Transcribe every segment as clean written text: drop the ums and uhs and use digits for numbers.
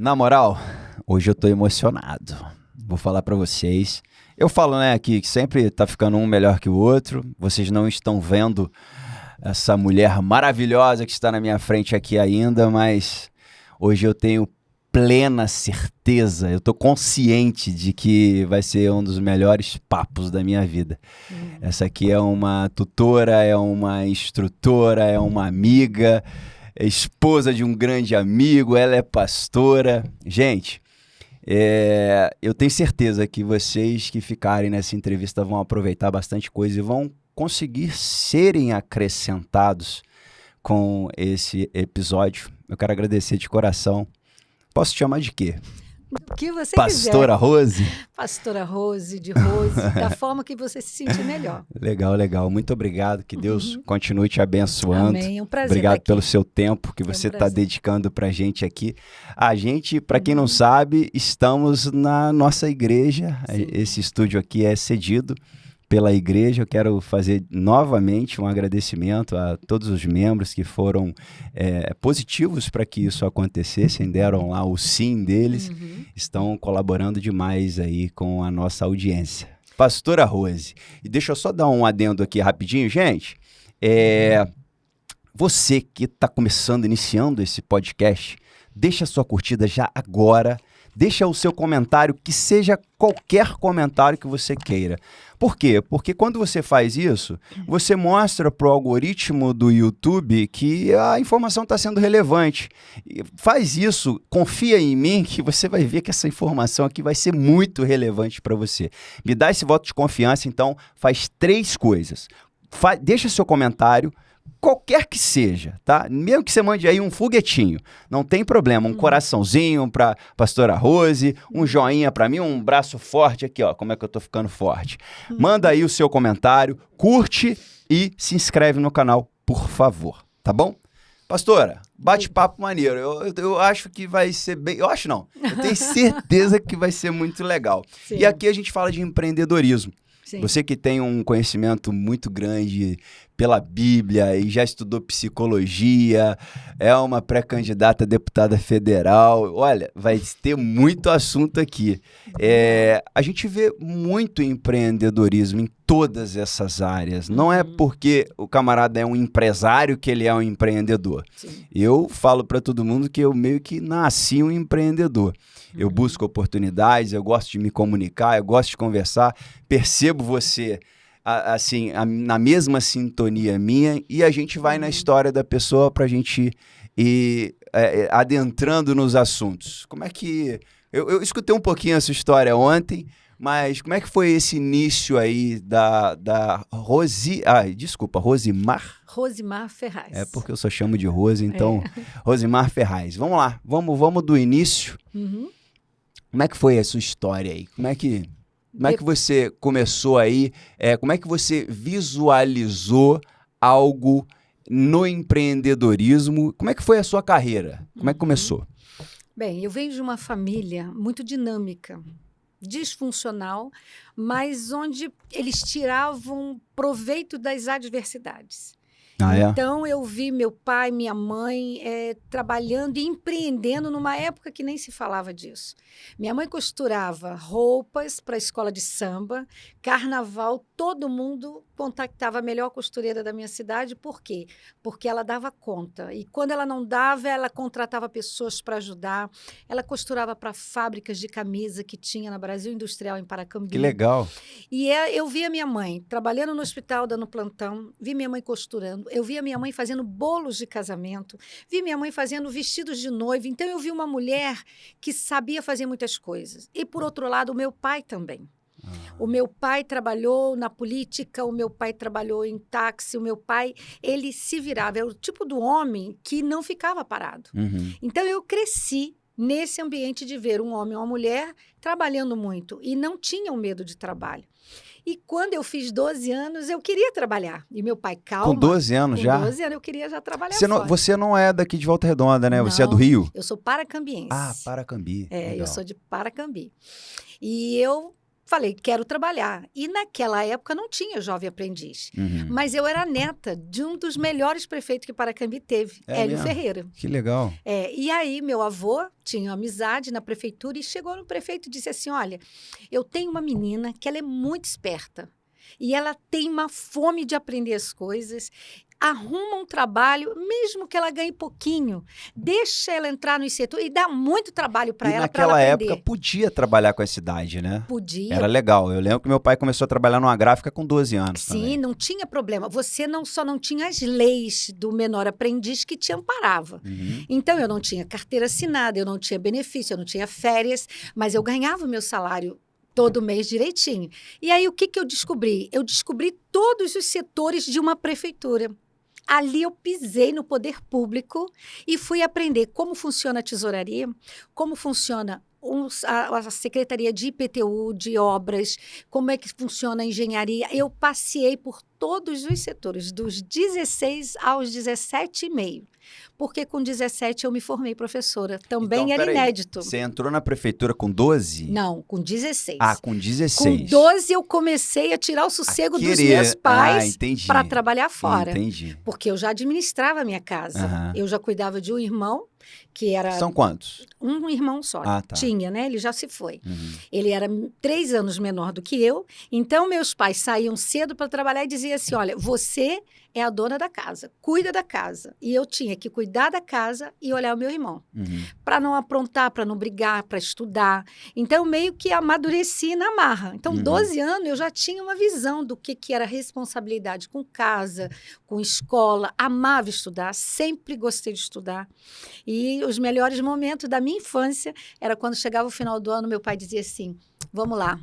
Na moral, hoje eu tô emocionado. Vou falar pra vocês. Eu falo, né, aqui que sempre tá ficando um melhor que o outro. Vocês não estão vendo essa mulher maravilhosa que está na minha frente aqui ainda, mas hoje eu tenho plena certeza, eu tô consciente de que vai ser um dos melhores papos da minha vida. Essa aqui é uma tutora, é uma instrutora, é uma amiga, é esposa de um grande amigo, ela é pastora. Gente, eu tenho certeza que vocês que ficarem nessa entrevista vão aproveitar bastante coisa e vão conseguir serem acrescentados com esse episódio. Eu quero agradecer de coração. Posso te chamar de quê? O que você Pastora quiser. Rose? Pastora Rose, de Rose, da forma que você se sentir melhor. Legal, legal. Muito obrigado. Que Deus continue te abençoando. Amém. É um prazer Obrigado estar aqui. pelo seu tempo que você está dedicando para a gente aqui. A gente, para quem não sabe, estamos na nossa igreja. Sim. Esse estúdio aqui é cedido pela igreja. Eu quero fazer novamente um agradecimento a todos os membros que foram positivos para que isso acontecesse, deram lá o sim deles, estão colaborando demais aí com a nossa audiência. Pastora Rose, e deixa eu só dar um adendo aqui rapidinho, gente. Você que está começando, iniciando esse podcast, deixa a sua curtida já agora. Deixa o seu comentário, que seja qualquer comentário que você queira. Por quê? Porque quando você faz isso, você mostra para o algoritmo do YouTube que a informação está sendo relevante. Faz isso, confia em mim, que você vai ver que essa informação aqui vai ser muito relevante para você. Me dá esse voto de confiança, então faz 3 coisas. Deixa seu comentário, qualquer que seja, tá? Mesmo que você mande aí um foguetinho, não tem problema, um coraçãozinho pra pastora Rose, um joinha pra mim, um braço forte aqui, ó, como é que eu tô ficando forte. Manda aí o seu comentário, curte e se inscreve no canal, por favor, tá bom? Pastora, bate-papo maneiro, eu acho que vai ser bem, eu acho não, eu tenho certeza que vai ser muito legal. Sim. E aqui a gente fala de empreendedorismo. Sim. Você que tem um conhecimento muito grande pela Bíblia e já estudou psicologia, é uma pré-candidata a deputada federal, olha, vai ter muito assunto aqui. A gente vê muito empreendedorismo em todas essas áreas. Não é porque o camarada é um empresário que ele é um empreendedor. Sim. Eu falo para todo mundo que eu meio que nasci um empreendedor. Eu busco oportunidades, eu gosto de me comunicar, eu gosto de conversar, percebo você assim, na mesma sintonia minha, e a gente vai na história da pessoa para a gente ir adentrando nos assuntos. Como é que... Eu escutei um pouquinho essa história ontem, mas como é que foi esse início aí da Rosimar? Rosimar Ferraz. É porque eu só chamo de Rose, então... Rosimar Ferraz. Vamos lá, vamos do início. Como é que foi a sua história aí? Como é que você começou aí? Como é que você visualizou algo no empreendedorismo? Como é que foi a sua carreira? Como é que começou? Bem, eu venho de uma família muito dinâmica, disfuncional, mas onde eles tiravam proveito das adversidades. Então, eu vi meu pai, minha mãe trabalhando e empreendendo numa época que nem se falava disso. Minha mãe costurava roupas para a escola de samba, carnaval, todo mundo contactava a melhor costureira da minha cidade. Por quê? Porque ela dava conta. E quando ela não dava, ela contratava pessoas para ajudar. Ela costurava para fábricas de camisa que tinha na Brasil Industrial, em Paracambi. Que legal. E eu via minha mãe trabalhando no hospital, dando plantão, vi minha mãe costurando, eu via minha mãe fazendo bolos de casamento, vi minha mãe fazendo vestidos de noiva. Então, eu vi uma mulher que sabia fazer muitas coisas. E, por outro lado, o meu pai também. O meu pai trabalhou na política, o meu pai trabalhou em táxi, o meu pai, ele se virava. É o tipo do homem que não ficava parado. Então, eu cresci nesse ambiente de ver um homem e uma mulher trabalhando muito e não tinham medo de trabalho. E quando eu fiz 12 anos, eu queria trabalhar. E meu pai, calma. Com 12 anos já? Com 12 anos eu queria já trabalhar Você não é daqui de Volta Redonda, né? Não, você é do Rio? Eu sou paracambiense. Ah, Paracambi. Eu sou de Paracambi. E eu falei, quero trabalhar. E naquela época não tinha jovem aprendiz. Mas eu era neta de um dos melhores prefeitos que Paracambi teve, Hélio Ferreira. Que legal. E aí meu avô tinha amizade na prefeitura e chegou no prefeito e disse assim, olha, eu tenho uma menina que ela é muito esperta e ela tem uma fome de aprender as coisas. Arruma um trabalho, mesmo que ela ganhe pouquinho, deixa ela entrar no setor e dá muito trabalho para ela aprender. Naquela época podia trabalhar com essa idade, né? Podia. Era legal. Eu lembro que meu pai começou a trabalhar numa gráfica com 12 anos. Sim, também. não tinha problema. Você só não tinha as leis do menor aprendiz que te amparava. Então, eu não tinha carteira assinada, eu não tinha benefício, eu não tinha férias, mas eu ganhava o meu salário todo mês direitinho. E aí, o que eu descobri? Eu descobri todos os setores de uma prefeitura. Ali eu pisei no poder público e fui aprender como funciona a tesouraria, como funciona a Secretaria de IPTU, de obras, como é que funciona a engenharia. Eu passei por todos os setores, dos 16 aos 17,5. Porque com 17 eu me formei professora. Também então, era inédito. Você entrou na prefeitura com 12? Não, com 16. Ah, com 16. Com 12 eu comecei a tirar o sossego dos meus pais para trabalhar fora. Entendi. Porque eu já administrava a minha casa. Eu já cuidava de um irmão, que era... São quantos? Um irmão só. Ah, tá. Tinha, né? Ele já se foi. Ele era 3 anos menor do que eu. Então, meus pais saíam cedo para trabalhar e diziam assim, olha, você é a dona da casa, cuida da casa. E eu tinha que cuidar da casa e olhar o meu irmão. Para não aprontar, para não brigar, para estudar. Então, meio que amadureci na marra. Então, 12 anos eu já tinha uma visão do que era responsabilidade com casa, com escola. Amava estudar, sempre gostei de estudar. E os melhores momentos da minha infância era quando chegava o final do ano, meu pai dizia assim, vamos lá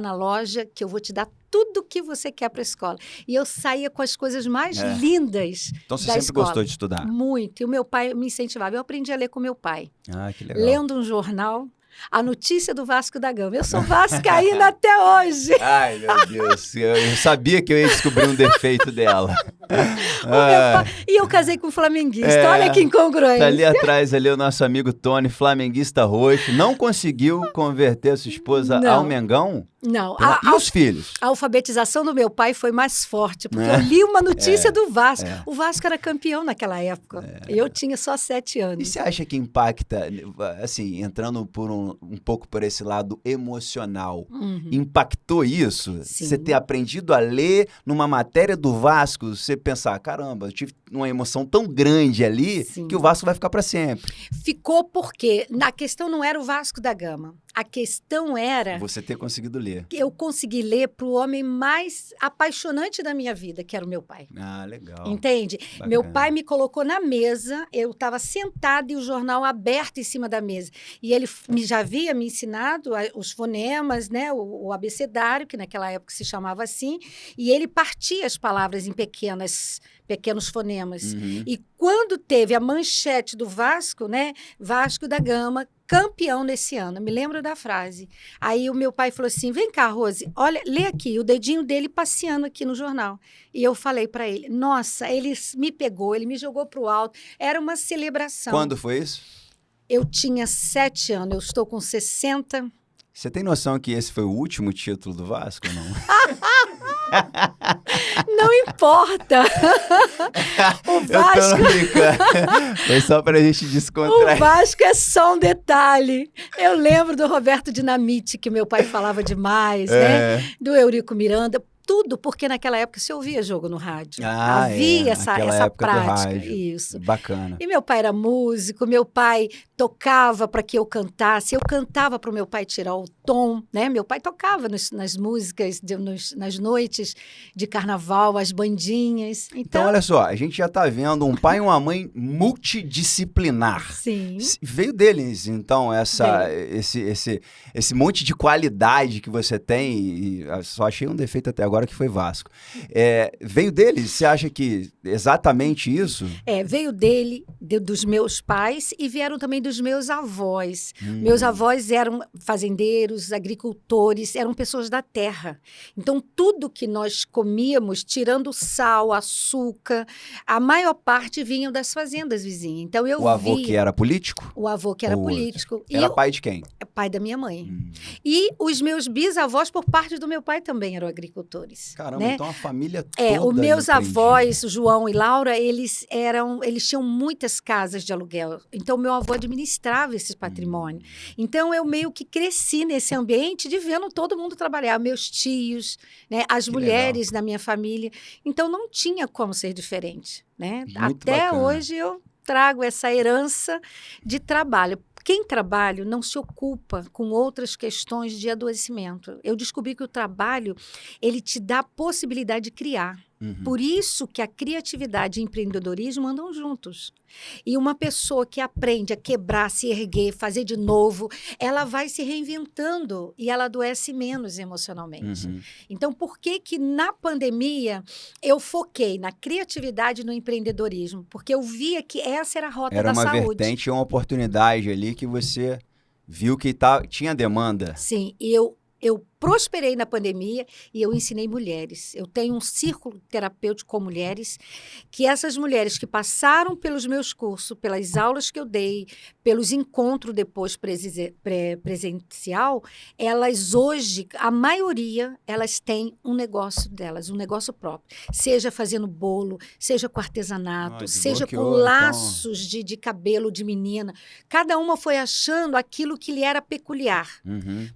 na loja que eu vou te dar tudo que você quer para a escola. E eu saía com as coisas mais lindas Então você da sempre escola. gostou de estudar? Muito. E o meu pai me incentivava. Eu aprendi a ler com meu pai. Ah, que legal. Lendo um jornal, a notícia do Vasco da Gama. Eu sou vascaína até hoje. Ai, meu Deus. Eu sabia que eu ia descobrir um defeito dela. E eu casei com um flamenguista. Olha que incongruência. Tá ali atrás, ali, o nosso amigo Tony, flamenguista roxo. Não conseguiu converter a sua esposa ao Mengão? Não. E os filhos? A alfabetização do meu pai foi mais forte, porque eu li uma notícia do Vasco. O Vasco era campeão naquela época. Eu tinha só 7 anos. E você acha que impacta, assim, entrando por um pouco por esse lado emocional, impactou isso? Sim. Você ter aprendido a ler numa matéria do Vasco, você pensar, caramba, eu tive uma emoção tão grande ali que o Vasco vai ficar para sempre. Ficou porque a questão não era o Vasco da Gama. A questão era... Você ter conseguido ler. Eu consegui ler para o homem mais apaixonante da minha vida, que era o meu pai. Ah, legal. Entende? Bacana. Meu pai me colocou na mesa, eu estava sentada e o jornal aberto em cima da mesa. E ele já havia me ensinado os fonemas, né? O abecedário, que naquela época se chamava assim, e ele partia as palavras em pequenos fonemas. E quando teve a manchete do Vasco, né? Vasco da Gama, campeão nesse ano. Me lembro da frase. Aí o meu pai falou assim, vem cá, Rose, olha, lê aqui, o dedinho dele passeando aqui no jornal. E eu falei para ele, nossa, ele me pegou, ele me jogou pro alto. Era uma celebração. Quando foi isso? Eu tinha 7 anos, eu estou com 60. Você tem noção que esse foi o último título do Vasco ou não? Não importa. O Vasco... Eu tô brincando. Foi só pra gente descontrair. O Vasco é só um detalhe. Eu lembro do Roberto Dinamite, que meu pai falava demais, né? Do Eurico Miranda. Tudo, porque naquela época se ouvia jogo no rádio. Havia essa prática. Isso. Bacana. E meu pai era músico, meu pai tocava para que eu cantasse. Eu cantava para o meu pai tirar o tom, né? Meu pai tocava nas músicas, nas noites de carnaval, as bandinhas. Então, olha só, a gente já está vendo um pai e uma mãe multidisciplinar. Sim. Veio deles, então, esse monte de qualidade que você tem. E só achei um defeito até agora. agora que foi Vasco. Veio dele? Você acha que exatamente isso? Veio dele, dos meus pais, e vieram também dos meus avós. Meus avós eram fazendeiros, agricultores, eram pessoas da terra. Então, tudo que nós comíamos, tirando sal, açúcar, a maior parte vinham das fazendas vizinhas. Então, o avô que era político? O avô que era político. Era pai de quem? Pai da minha mãe. E os meus bisavós, por parte do meu pai, também eram agricultores. Caramba, né? Então a família toda... Os meus avós, João e Laura, eles tinham muitas casas de aluguel. Então, meu avô administrava esse patrimônio. Então, eu meio que cresci nesse ambiente de vendo todo mundo trabalhar. Meus tios, né? As mulheres da minha família. Então, não tinha como ser diferente. Né? Até bacana. Hoje, eu trago essa herança de trabalho. Quem trabalha não se ocupa com outras questões de adoecimento. Eu descobri que o trabalho, ele te dá a possibilidade de criar. Por isso que a criatividade e o empreendedorismo andam juntos. E uma pessoa que aprende a quebrar, se erguer, fazer de novo, ela vai se reinventando e ela adoece menos emocionalmente. Então, por que na pandemia eu foquei na criatividade e no empreendedorismo? Porque eu via que essa era a rota da saúde. Era uma vertente, uma oportunidade ali que você viu que tinha demanda. Sim, e eu prosperei na pandemia e eu ensinei mulheres. Eu tenho um círculo terapêutico com mulheres, que essas mulheres que passaram pelos meus cursos, pelas aulas que eu dei, pelos encontros depois presencial, elas hoje, a maioria, elas têm um negócio delas, um negócio próprio. Seja fazendo bolo, seja com artesanato, seja com laços de cabelo de menina. Cada uma foi achando aquilo que lhe era peculiar.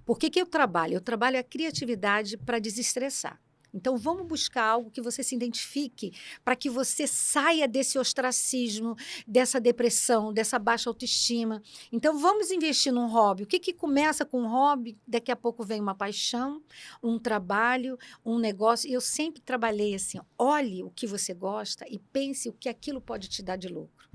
Por que eu trabalho? Eu trabalho a criatividade para desestressar. Então, vamos buscar algo que você se identifique para que você saia desse ostracismo, dessa depressão, dessa baixa autoestima. Então, vamos investir num hobby. O que começa com um hobby, daqui a pouco vem uma paixão, um trabalho, um negócio. E eu sempre trabalhei assim, olhe o que você gosta e pense o que aquilo pode te dar de lucro.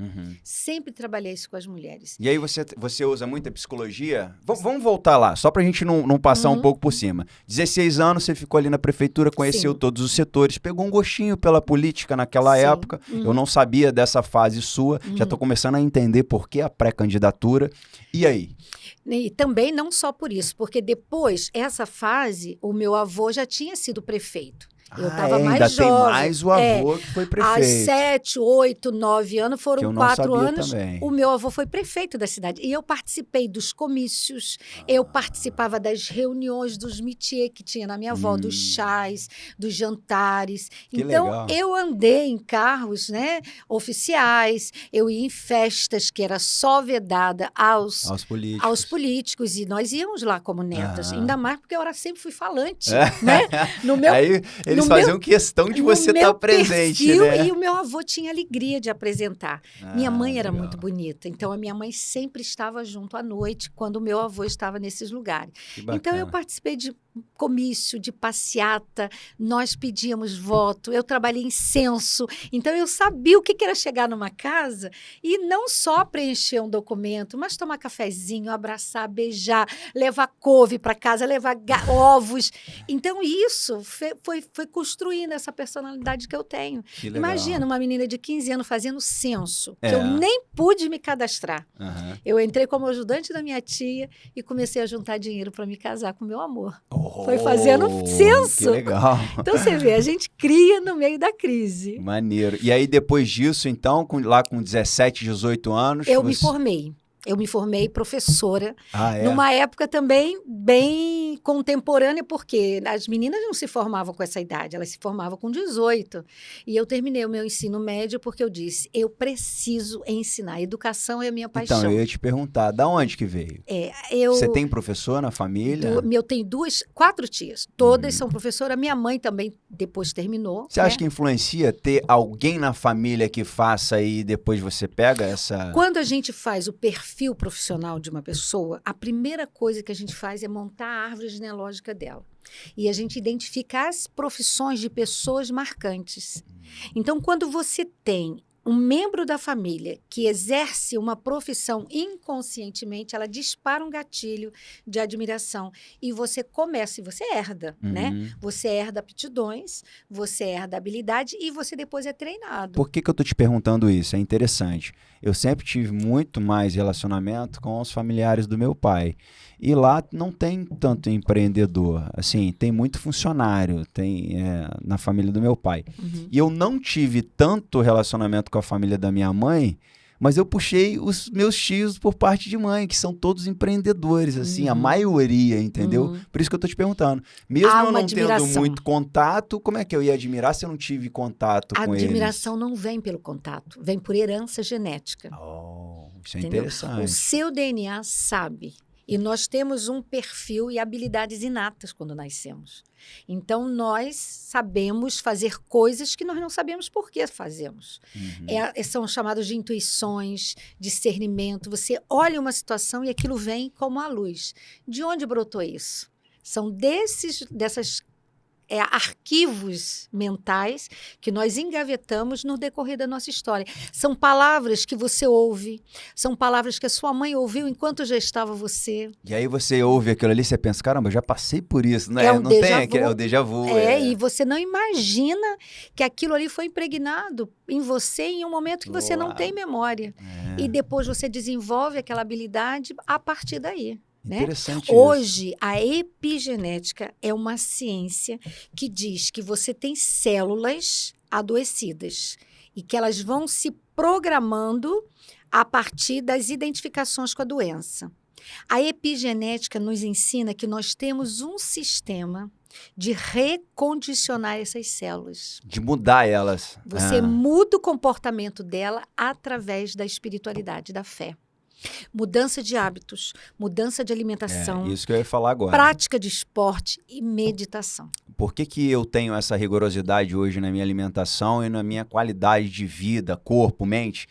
Sempre trabalhei isso com as mulheres. E aí você usa muita psicologia? Vamos voltar lá, só para a gente não passar um pouco por cima. 16 anos, você ficou ali na prefeitura, conheceu todos os setores, pegou um gostinho pela política naquela época. Eu não sabia dessa fase sua, já estou começando a entender por que a pré-candidatura. E aí? E também não só por isso, porque depois, essa fase, o meu avô já tinha sido prefeito. Eu estava mais jovem. Ainda tem mais o avô que foi prefeito. Há 7, 8, 9 anos, foram 4 anos. Também. O meu avô foi prefeito da cidade. E eu participei dos comícios, eu participava das reuniões, dos métiers que tinha na minha avó, dos chás, dos jantares. Que então, legal. Eu andei em carros, né, oficiais, eu ia em festas que era só vedada aos políticos. E nós íamos lá como netas. Ainda mais porque eu sempre fui falante. Né? No meu, aí, eles faziam questão de você estar presente, né? E o meu avô tinha alegria de apresentar. Minha mãe era muito bonita, então a minha mãe sempre estava junto à noite quando o meu avô estava nesses lugares. Então eu participei de comício, de passeata, nós pedíamos voto, eu trabalhei em censo, então eu sabia o que era chegar numa casa e não só preencher um documento, mas tomar cafezinho, abraçar, beijar, levar couve para casa, levar ovos. Então isso foi construindo essa personalidade que eu tenho. Que legal. Imagina uma menina de 15 anos fazendo censo, que eu nem pude me cadastrar. Eu entrei como ajudante da minha tia e comecei a juntar dinheiro para me casar com meu amor. Foi fazendo censo. Que legal. Então, você vê, a gente cria no meio da crise. Maneiro. E aí, depois disso, então, lá com 17, 18 anos... me formei. Eu me formei professora, numa época também bem contemporânea, porque as meninas não se formavam com essa idade, elas se formavam com 18. E eu terminei o meu ensino médio porque eu disse, eu preciso ensinar, a educação é a minha paixão. Então, eu ia te perguntar, da onde que veio? Você tem professor na família? Eu tenho 4 tias, todas são professoras, minha mãe também depois terminou. Você acha que influencia ter alguém na família que faça e depois você pega essa... Quando a gente faz o perfil profissional de uma pessoa, a primeira coisa que a gente faz é montar a árvore genealógica dela. E a gente identifica as profissões de pessoas marcantes. Então, quando você tem um membro da família que exerce uma profissão inconscientemente, ela dispara um gatilho de admiração. E você começa, e você herda, né? Você herda aptidões, você herda habilidade e você depois é treinado. Por que eu tô te perguntando isso? É interessante. Eu sempre tive muito mais relacionamento com os familiares do meu pai. E lá não tem tanto empreendedor. Assim, tem muito funcionário na família do meu pai. E eu não tive tanto relacionamento com a família da minha mãe, mas eu puxei os meus tios por parte de mãe, que são todos empreendedores, assim, a maioria, entendeu? Por isso que eu tô te perguntando. Mesmo eu não tendo muito contato, como é que eu ia admirar se eu não tive contato com eles? A admiração não vem pelo contato, vem por herança genética. Isso é interessante. O seu DNA sabe. E nós temos um perfil e habilidades inatas quando nascemos. Então, nós sabemos fazer coisas que nós não sabemos por que fazemos. São chamados de intuições, discernimento. Você olha uma situação e aquilo vem como a luz. De onde brotou isso? São dessas arquivos mentais que nós engavetamos no decorrer da nossa história. São palavras que você ouve, são palavras que a sua mãe ouviu enquanto já estava você. E aí você ouve aquilo ali e você pensa, caramba, eu já passei por isso, né? É não tem aquele, é o déjà vu. E você não imagina que aquilo ali foi impregnado em você em um momento que você não tem memória. E depois você desenvolve aquela habilidade a partir daí. Interessante. Hoje, a epigenética é uma ciência que diz que você tem células adoecidas e que elas vão se programando a partir das identificações com a doença. A epigenética nos ensina que nós temos um sistema de recondicionar essas células. De mudar elas. Você muda o comportamento dela através da espiritualidade, da fé. Mudança de hábitos, mudança de alimentação. Isso que eu ia falar agora. Prática de esporte e meditação. Por que eu tenho essa rigorosidade hoje na minha alimentação e na minha qualidade de vida, corpo, mente?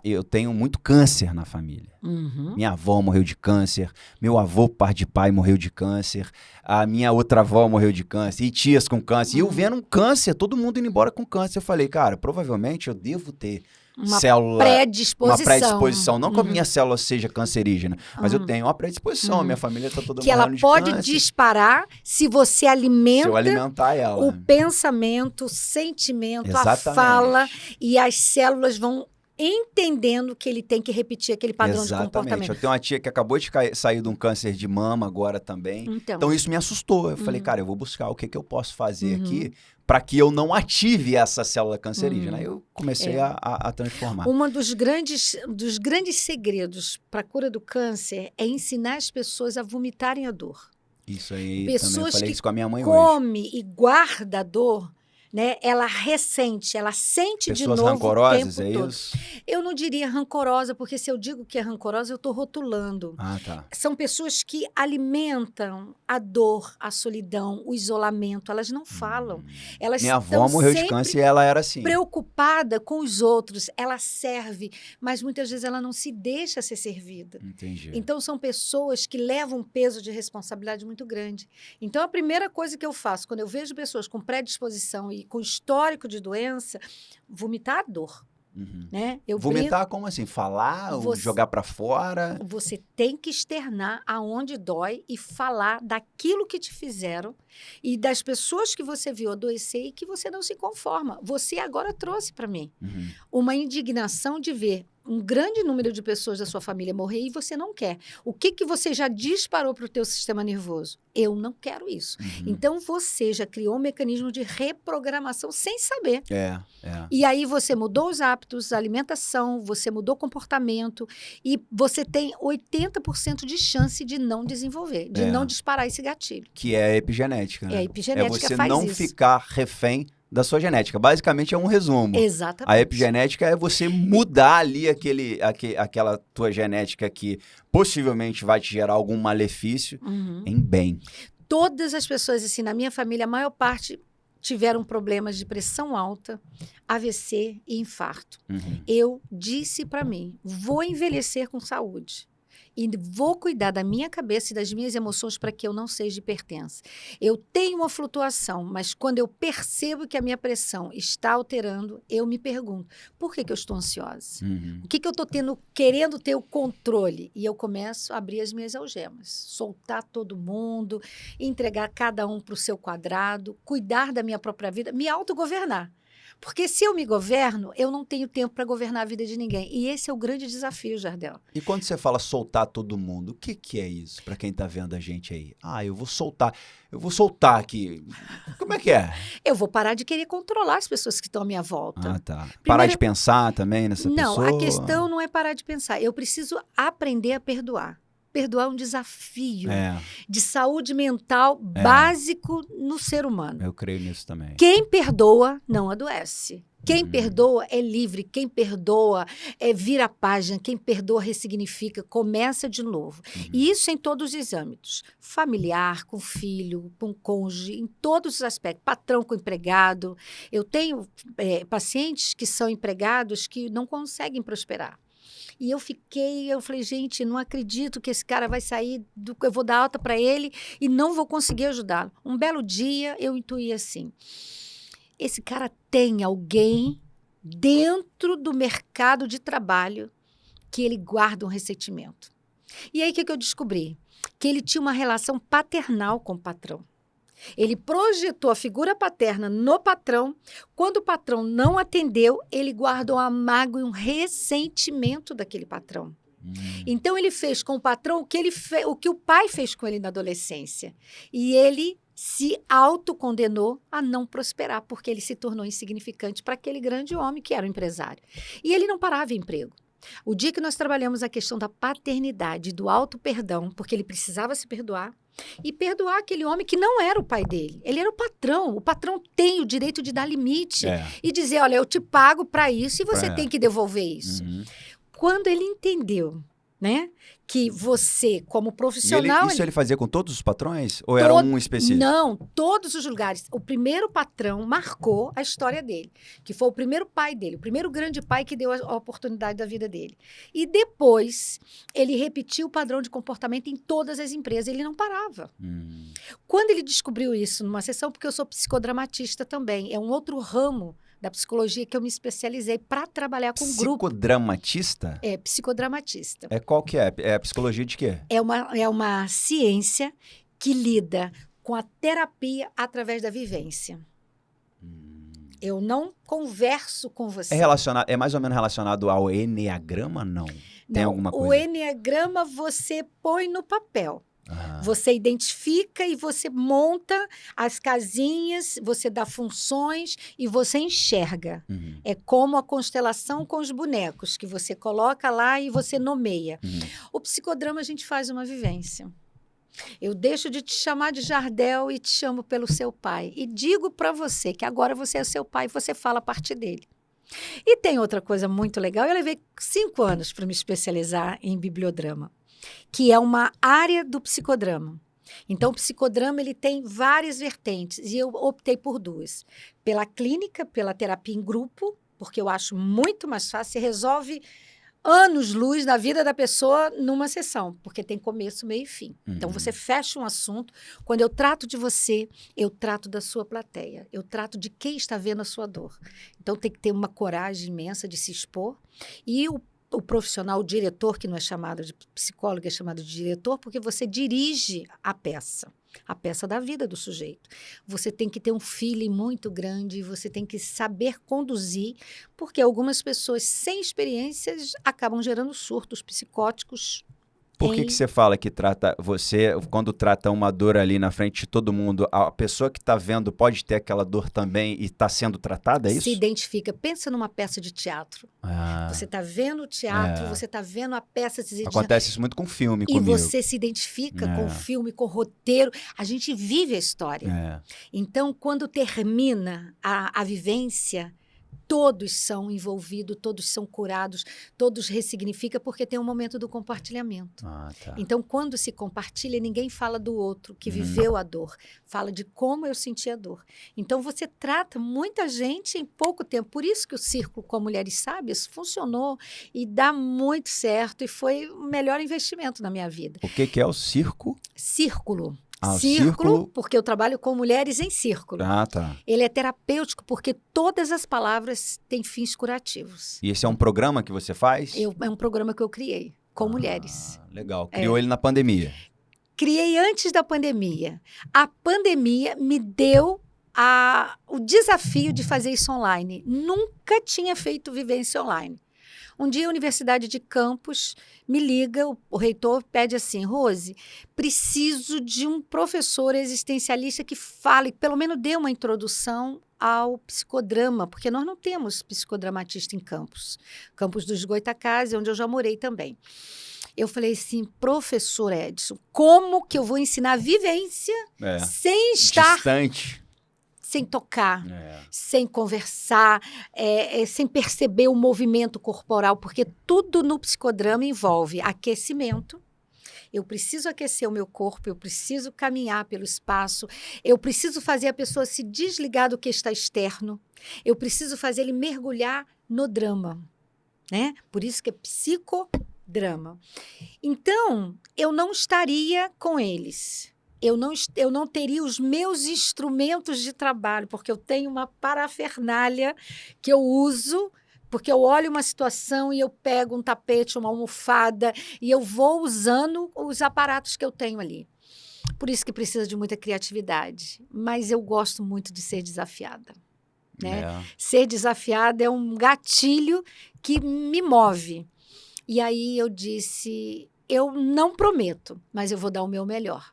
Eu tenho muito câncer na família. Minha avó morreu de câncer, meu avô, par de pai, morreu de câncer, a minha outra avó morreu de câncer, e tias com câncer. E eu vendo um câncer, todo mundo indo embora com câncer. Eu falei, cara, provavelmente eu devo ter uma predisposição. Não que a minha célula seja cancerígena, mas eu tenho uma predisposição. Minha família está toda que ela pode disparar se você alimenta, se eu alimentar ela. O pensamento, o sentimento, a fala, e as células vão entendendo que ele tem que repetir aquele padrão de comportamento. Eu tenho uma tia que acabou de sair de um câncer de mama agora também. Então isso me assustou. Eu falei, cara, eu vou buscar o que eu posso fazer aqui para que eu não ative essa célula cancerígena. Aí eu comecei a transformar. Um dos grandes segredos para a cura do câncer é ensinar as pessoas a vomitarem a dor. Isso aí, pessoas também eu falei isso com a minha mãe hoje. Come e guarda a dor, né? Ela ressente, ela sente de novo Pessoas rancorosas, o tempo todo. Isso? Eu não diria rancorosa, porque se eu digo que é rancorosa, eu estou rotulando. Tá. São pessoas que alimentam a dor, a solidão, o isolamento. Elas não falam. Elas Minha avó morreu de câncer e ela era assim. Preocupada com os outros. Ela serve, mas muitas vezes ela não se deixa ser servida. Entendi. Então, são pessoas que levam um peso de responsabilidade muito grande. Então, a primeira coisa que eu faço, quando eu vejo pessoas com predisposição e com histórico de doença, vomitar a dor. Né? Vomitar como assim? Falar, jogar para fora? Você tem que externar aonde dói e falar daquilo que te fizeram e das pessoas que você viu adoecer e que você não se conforma. Você agora trouxe para mim uma indignação de ver um grande número de pessoas da sua família morrer e você não quer. O que você já disparou para o teu sistema nervoso? Eu não quero isso. Então, você já criou um mecanismo de reprogramação sem saber. E aí, você mudou os hábitos, a alimentação, você mudou o comportamento e você tem 80% de chance de não desenvolver, de não disparar esse gatilho. Que é a epigenética, né? A epigenética você faz não isso. ficar refém da sua genética. Basicamente é um resumo. Exatamente. A epigenética é você mudar ali aquela tua genética que possivelmente vai te gerar algum malefício em bem. Todas as pessoas, assim, na minha família, a maior parte tiveram problemas de pressão alta, AVC e infarto. Eu disse para mim, vou envelhecer com saúde. E vou cuidar da minha cabeça e das minhas emoções para que eu não seja hipertensa. Eu tenho uma flutuação, mas quando eu percebo que a minha pressão está alterando, eu me pergunto, por que eu estou ansiosa? Uhum. O que eu estou querendo ter o controle? E eu começo a abrir as minhas algemas, soltar todo mundo, entregar cada um para o seu quadrado, cuidar da minha própria vida, me autogovernar. Porque se eu me governo, eu não tenho tempo para governar a vida de ninguém. E esse é o grande desafio, Jardel. E quando você fala soltar todo mundo, o que é isso para quem tá vendo a gente aí? Eu vou soltar aqui. Como é que é? Eu vou parar de querer controlar as pessoas que estão à minha volta. Tá. Parar de pensar também nessa pessoa? Não, a questão não é parar de pensar. Eu preciso aprender a perdoar. Perdoar é um desafio de saúde mental básico no ser humano. Eu creio nisso também. Quem perdoa não adoece. Quem perdoa é livre. Quem perdoa vira a página. Quem perdoa ressignifica, começa de novo. E isso em todos os âmbitos. Familiar, com filho, com cônjuge, em todos os aspectos. Patrão com empregado. Eu tenho pacientes que são empregados que não conseguem prosperar. E eu falei, gente, não acredito que esse cara vai sair, eu vou dar alta para ele e não vou conseguir ajudá-lo. Um belo dia, eu intuí assim, esse cara tem alguém dentro do mercado de trabalho que ele guarda um ressentimento. E aí, o que eu descobri? Que ele tinha uma relação paternal com o patrão. Ele projetou a figura paterna no patrão. Quando o patrão não atendeu, ele guardou uma mágoa e um ressentimento daquele patrão. Então, ele fez com o patrão o que o pai fez com ele na adolescência. E ele se autocondenou a não prosperar, porque ele se tornou insignificante para aquele grande homem que era o empresário. E ele não parava em emprego. O dia que nós trabalhamos a questão da paternidade, do auto-perdão, porque ele precisava se perdoar, e perdoar aquele homem que não era o pai dele. Ele era o patrão. O patrão tem o direito de dar limite e dizer, olha, eu te pago para isso e você tem que devolver isso. Quando ele entendeu, né, que você, como profissional... Ele fazia com todos os patrões? Ou era um específico? Não, todos os lugares. O primeiro patrão marcou a história dele, que foi o primeiro pai dele, o primeiro grande pai que deu a oportunidade da vida dele. E depois, ele repetiu o padrão de comportamento em todas as empresas. Ele não parava. Quando ele descobriu isso numa sessão, porque eu sou psicodramatista também, é um outro ramo da psicologia que eu me especializei para trabalhar com grupo. Psicodramatista? É, psicodramatista. Qual que é? É a psicologia de quê? É uma ciência que lida com a terapia através da vivência. Eu não converso com você. É mais ou menos relacionado ao eneagrama, não? Tem alguma coisa? O eneagrama você põe no papel. Você identifica e você monta as casinhas, você dá funções e você enxerga. É como a constelação com os bonecos, que você coloca lá e você nomeia. O psicodrama a gente faz uma vivência. Eu deixo de te chamar de Jardel e te chamo pelo seu pai. E digo para você que agora você é seu pai e você fala a partir dele. E tem outra coisa muito legal. Eu levei 5 anos para me especializar em bibliodrama, que é uma área do psicodrama. Então, o psicodrama ele tem várias vertentes, e eu optei por 2. Pela clínica, pela terapia em grupo, porque eu acho muito mais fácil, você resolve anos-luz na vida da pessoa numa sessão, porque tem começo, meio e fim. Então, você fecha um assunto. Quando eu trato de você, eu trato da sua plateia. Eu trato de quem está vendo a sua dor. Então, tem que ter uma coragem imensa de se expor. E o profissional, o diretor, que não é chamado de psicólogo, é chamado de diretor, porque você dirige a peça da vida do sujeito. Você tem que ter um feeling muito grande, você tem que saber conduzir, porque algumas pessoas sem experiências acabam gerando surtos psicóticos. Por que você fala que quando trata uma dor ali na frente de todo mundo, a pessoa que está vendo pode ter aquela dor também e está sendo tratada, é isso? Se identifica. Pensa numa peça de teatro. Você está vendo o teatro, você está vendo a peça. Acontece isso muito com filme comigo. E você se identifica com o filme, com o roteiro. A gente vive a história. Então, quando termina a vivência, todos são envolvidos, todos são curados, todos ressignificam, porque tem um momento do compartilhamento. Tá. Então, quando se compartilha, ninguém fala do outro que viveu a dor, fala de como eu senti a dor. Então, você trata muita gente em pouco tempo. Por isso que o Círculo com Mulheres Sábias funcionou e dá muito certo, e foi o melhor investimento na minha vida. O que é o Círculo? Círculo. Círculo, porque eu trabalho com mulheres em círculo. Tá. Ele é terapêutico porque todas as palavras têm fins curativos. E esse é um programa que você faz? É um programa que eu criei com mulheres. Legal. Criou ele na pandemia? Criei antes da pandemia. A pandemia me deu o desafio de fazer isso online. Nunca tinha feito vivência online. Um dia a Universidade de Campos me liga, o reitor pede assim: Rose, preciso de um professor existencialista que fale, pelo menos dê uma introdução ao psicodrama, porque nós não temos psicodramatista em Campos. Campos dos Goitacazes, onde eu já morei também. Eu falei assim: professor Edson, como que eu vou ensinar vivência sem estar... distante. Sem tocar, sem conversar, sem perceber o movimento corporal, porque tudo no psicodrama envolve aquecimento. Eu preciso aquecer o meu corpo, eu preciso caminhar pelo espaço, eu preciso fazer a pessoa se desligar do que está externo, eu preciso fazer ele mergulhar no drama, né? Por isso que é psicodrama. Então, eu não estaria com eles. Eu não teria os meus instrumentos de trabalho, porque eu tenho uma parafernália que eu uso, porque eu olho uma situação e eu pego um tapete, uma almofada, e eu vou usando os aparatos que eu tenho ali. Por isso que precisa de muita criatividade. Mas eu gosto muito de ser desafiada. Né? Ser desafiada é um gatilho que me move. E aí eu disse, eu não prometo, mas eu vou dar o meu melhor.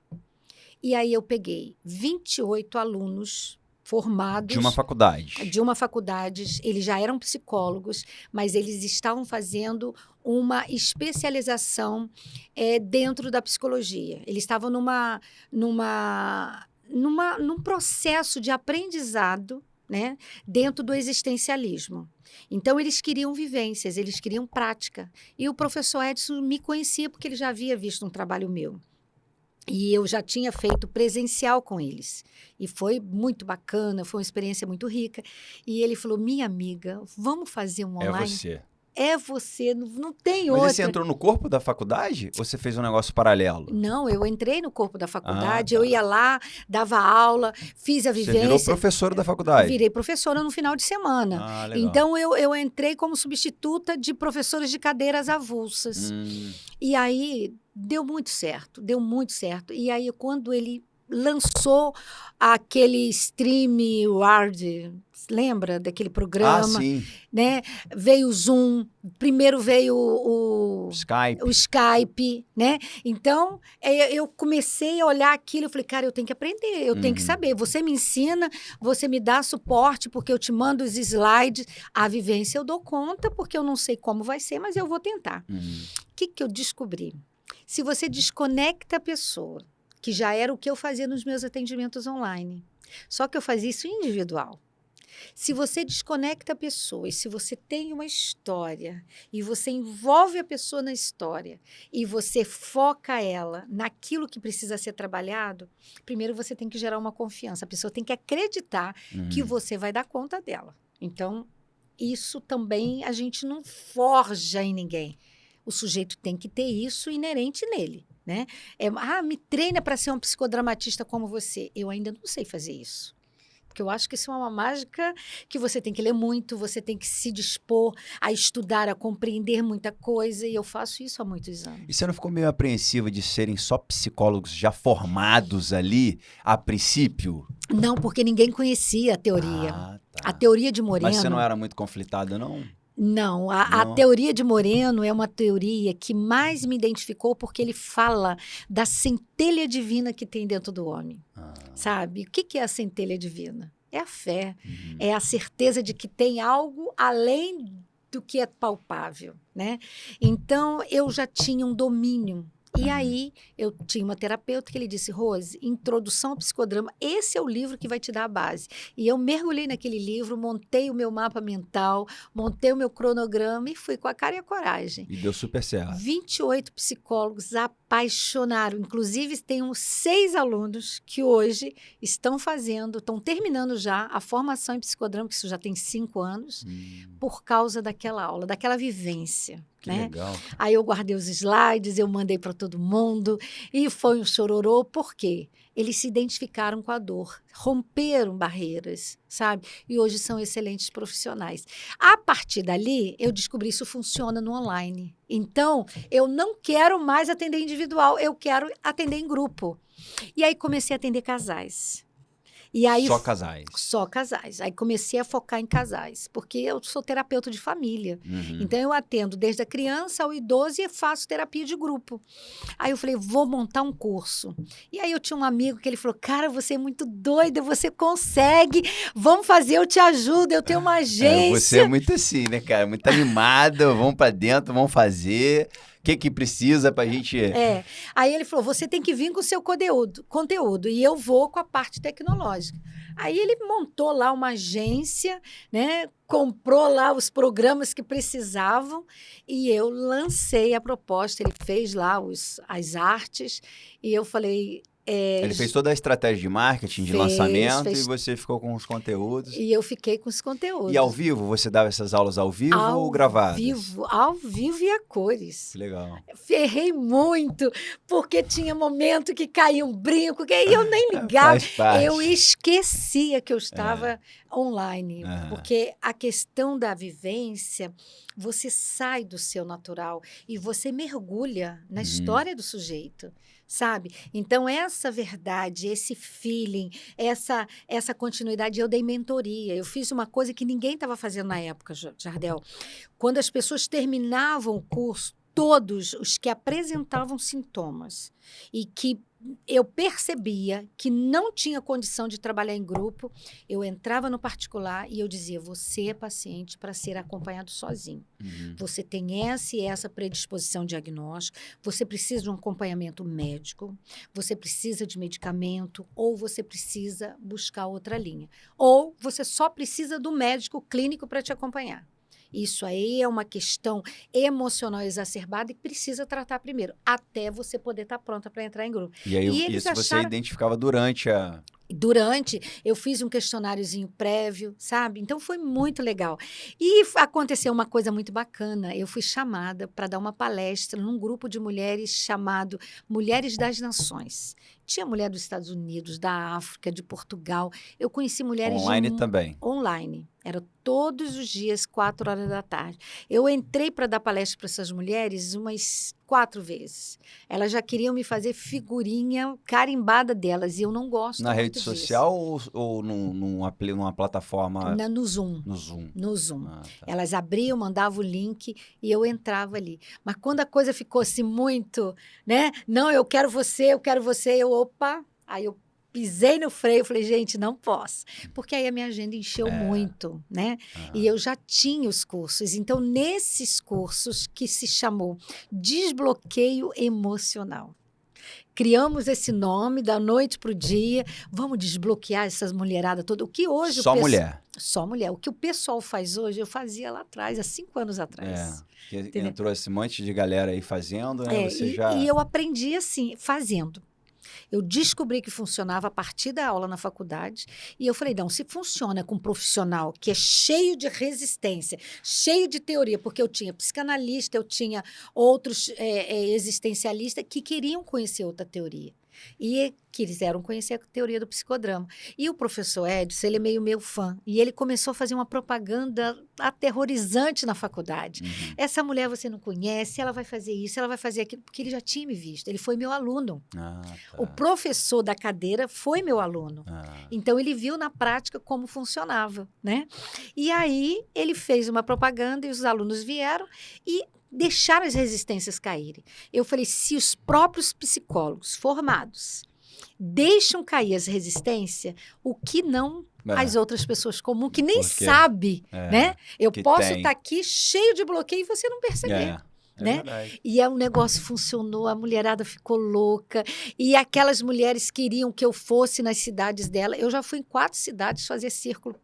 E aí eu peguei 28 alunos formados... De uma faculdade. De uma faculdade. Eles já eram psicólogos, mas eles estavam fazendo uma especialização dentro da psicologia. Eles estavam num processo de aprendizado, né, dentro do existencialismo. Então, eles queriam vivências, eles queriam prática. E o professor Edson me conhecia porque ele já havia visto um trabalho meu. E eu já tinha feito presencial com eles. E foi muito bacana, foi uma experiência muito rica. E ele falou, minha amiga, vamos fazer um online? É você. É você, não tem outra. Mas você entrou no corpo da faculdade? Ou você fez um negócio paralelo? Não, eu entrei no corpo da faculdade, eu ia lá, dava aula, fiz a vivência. Você virou professora da faculdade? Virei professora no final de semana. Legal. Então, eu entrei como substituta de professores de cadeiras avulsas. E aí, deu muito certo, deu muito certo. E aí, quando ele lançou aquele StreamYard, lembra daquele programa? Sim. Né? Veio o Zoom, primeiro veio o Skype, né? Então, eu comecei a olhar aquilo e falei, cara, eu tenho que aprender, eu tenho que saber. Você me ensina, você me dá suporte, porque eu te mando os slides. A vivência eu dou conta, porque eu não sei como vai ser, mas eu vou tentar. O que eu descobri? Se você desconecta a pessoa, que já era o que eu fazia nos meus atendimentos online. Só que eu fazia isso individual. Se você desconecta a pessoa e se você tem uma história e você envolve a pessoa na história e você foca ela naquilo que precisa ser trabalhado, primeiro você tem que gerar uma confiança. A pessoa tem que acreditar que você vai dar conta dela. Então, isso também a gente não forja em ninguém. O sujeito tem que ter isso inerente nele. Né? Me treina para ser um psicodramatista como você. Eu ainda não sei fazer isso. Porque eu acho que isso é uma mágica que você tem que ler muito, você tem que se dispor a estudar, a compreender muita coisa, e eu faço isso há muitos anos. E você não ficou meio apreensiva de serem só psicólogos já formados ali, a princípio? Não, porque ninguém conhecia a teoria. Tá. A teoria de Moreno... Mas você não era muito conflitada, não? Não, a teoria de Moreno é uma teoria que mais me identificou porque ele fala da centelha divina que tem dentro do homem, sabe? O que é a centelha divina? É a fé, é a certeza de que tem algo além do que é palpável, né? Então, eu já tinha um domínio E aí, eu tinha uma terapeuta que ele disse, Rose, Introdução ao Psicodrama, esse é o livro que vai te dar a base. E eu mergulhei naquele livro, montei o meu mapa mental, montei o meu cronograma e fui com a cara e a coragem. E deu super certo. 28 psicólogos apaixonaram. Inclusive, tenho 6 alunos que hoje estão terminando já a formação em psicodrama, que isso já tem 5 anos, por causa daquela aula, daquela vivência. Que né? legal. Aí eu guardei os slides, eu mandei para todo mundo e foi um chororô, por quê? Eles se identificaram com a dor, romperam barreiras, sabe? E hoje são excelentes profissionais. A partir dali, eu descobri que isso funciona no online. Então, eu não quero mais atender individual, eu quero atender em grupo. E aí comecei a atender casais. E aí, só casais? Só casais. Aí comecei a focar em casais, porque eu sou terapeuta de família. Então, eu atendo desde a criança ao idoso e faço terapia de grupo. Aí eu falei, vou montar um curso. E aí eu tinha um amigo que ele falou, cara, você é muito doida, você consegue, vamos fazer, eu te ajudo, eu tenho uma agência. Você é muito assim, né, cara? Muito animada, vamos para dentro, vamos fazer... O que precisa para a gente... Aí ele falou, você tem que vir com o seu conteúdo e eu vou com a parte tecnológica. Aí ele montou lá uma agência, né? Comprou lá os programas que precisavam e eu lancei a proposta. Ele fez lá as artes e eu falei... Ele fez toda a estratégia de marketing, de lançamento, e você ficou com os conteúdos. E eu fiquei com os conteúdos. E ao vivo? Você dava essas aulas ao vivo ou gravadas? Ao vivo e a cores. Que legal. Errei muito, porque tinha momento que caía um brinco, que aí eu nem ligava. Eu esquecia que eu estava online, porque a questão da vivência, você sai do seu natural e você mergulha na história do sujeito. Sabe? Então, essa verdade, esse feeling, essa continuidade, eu dei mentoria. Eu fiz uma coisa que ninguém estava fazendo na época, Jardel. Quando as pessoas terminavam o curso, todos os que apresentavam sintomas e que eu percebia que não tinha condição de trabalhar em grupo, eu entrava no particular e eu dizia, você é paciente para ser acompanhado sozinho. Você tem essa e essa predisposição diagnóstica, você precisa de um acompanhamento médico, você precisa de medicamento, ou você precisa buscar outra linha. Ou você só precisa do médico clínico para te acompanhar. Isso aí é uma questão emocional exacerbada e precisa tratar primeiro, até você poder estar pronta para entrar em grupo. E aí, isso você identificava durante a... Eu fiz um questionáriozinho prévio, sabe? Então, foi muito legal. E aconteceu uma coisa muito bacana. Eu fui chamada para dar uma palestra num grupo de mulheres chamado Mulheres das Nações. Tinha mulher dos Estados Unidos, da África, de Portugal. Eu conheci mulheres... Online também? Online. Era todos os dias, 4 horas da tarde. Eu entrei para dar palestra para essas mulheres umas 4 vezes. Elas já queriam me fazer figurinha carimbada delas, e eu não gosto na muito rede social ou numa plataforma? No Zoom. No Zoom. No Zoom. Ah, tá. Elas abriam, mandavam o link e eu entrava ali. Mas quando a coisa ficou assim muito, né? Não, eu quero você, opa. Aí eu pisei no freio, falei, gente, não posso. Porque aí a minha agenda encheu muito, né? E eu já tinha os cursos. Então, nesses cursos que se chamou Desbloqueio Emocional. Criamos esse nome da noite para o dia. Vamos desbloquear essas mulheradas toda. O que hoje... mulher? Só mulher. O que o pessoal faz hoje, eu fazia lá atrás, há 5 anos atrás. Entrou esse monte de galera aí fazendo, né? E eu aprendi assim, fazendo. Eu descobri que funcionava a partir da aula na faculdade e eu falei, não, se funciona com um profissional que é cheio de resistência, cheio de teoria, porque eu tinha psicanalista, eu tinha outros existencialistas que queriam conhecer outra teoria. E quiseram conhecer a teoria do psicodrama. E o professor Edson, ele é meio meu fã. E ele começou a fazer uma propaganda aterrorizante na faculdade. Essa mulher você não conhece, ela vai fazer isso, ela vai fazer aquilo, porque ele já tinha me visto. Ele foi meu aluno. Tá. O professor da cadeira foi meu aluno. Então, ele viu na prática como funcionava, né? E aí, ele fez uma propaganda e os alunos vieram e deixaram as resistências caírem. Eu falei, se os próprios psicólogos formados deixam cair as resistências, o que não as outras pessoas comuns, que nem sabe, né? Eu posso estar aqui cheio de bloqueio e você não perceber. né? Verdade. E o negócio funcionou, a mulherada ficou louca. E aquelas mulheres queriam que eu fosse nas cidades dela. Eu já fui em 4 cidades fazer círculo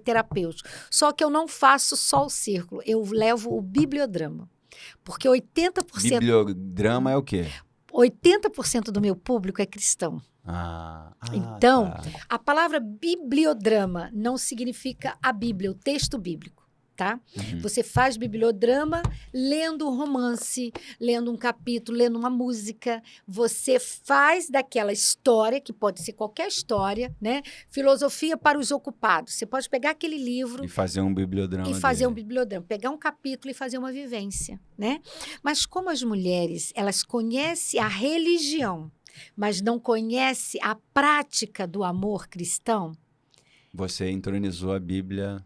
terapêutico. Só que eu não faço só o círculo, eu levo o bibliodrama. Porque 80%... Bibliodrama é o quê? 80% do meu público é cristão. Então, tá. a palavra bibliodrama não significa a Bíblia, o texto bíblico, tá? Você faz bibliodrama lendo um romance, lendo um capítulo, lendo uma música. Você faz daquela história, que pode ser qualquer história, né? Filosofia para os ocupados. Você pode pegar aquele livro E fazer um bibliodrama e fazer um dele. bibliodrama, pegar um capítulo e fazer uma vivência, né? Mas como as mulheres, elas conhecem a religião, mas não conhecem a prática do amor cristão. Você entronizou a Bíblia,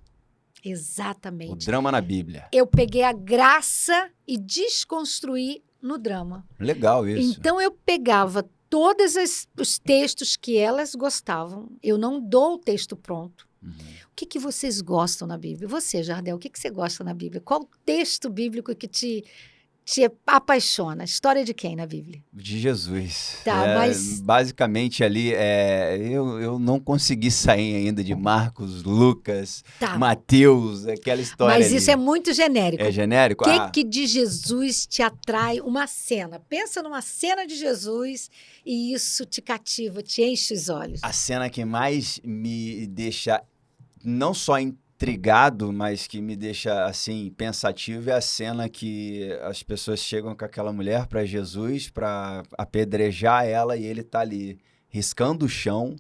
o Exatamente. drama na Bíblia. Eu peguei a graça e desconstruí no drama. Legal isso. Então eu pegava todos os textos que elas gostavam. Eu não dou o texto pronto. O que vocês gostam na Bíblia? Você, Jardel, o que você gosta na Bíblia? Qual o texto bíblico que te apaixona? História de quem na Bíblia? De Jesus. Tá, mas... Basicamente ali, eu não consegui sair ainda de Marcos, Lucas, Mateus, aquela história Mas ali. isso é muito genérico. É genérico? O que de Jesus te atrai? Uma cena. Pensa numa cena de Jesus e isso te cativa, te enche os olhos. A cena que mais me deixa não só intrigado, mas que me deixa assim pensativo é a cena que as pessoas chegam com aquela mulher para Jesus para apedrejar ela e ele tá ali riscando o chão.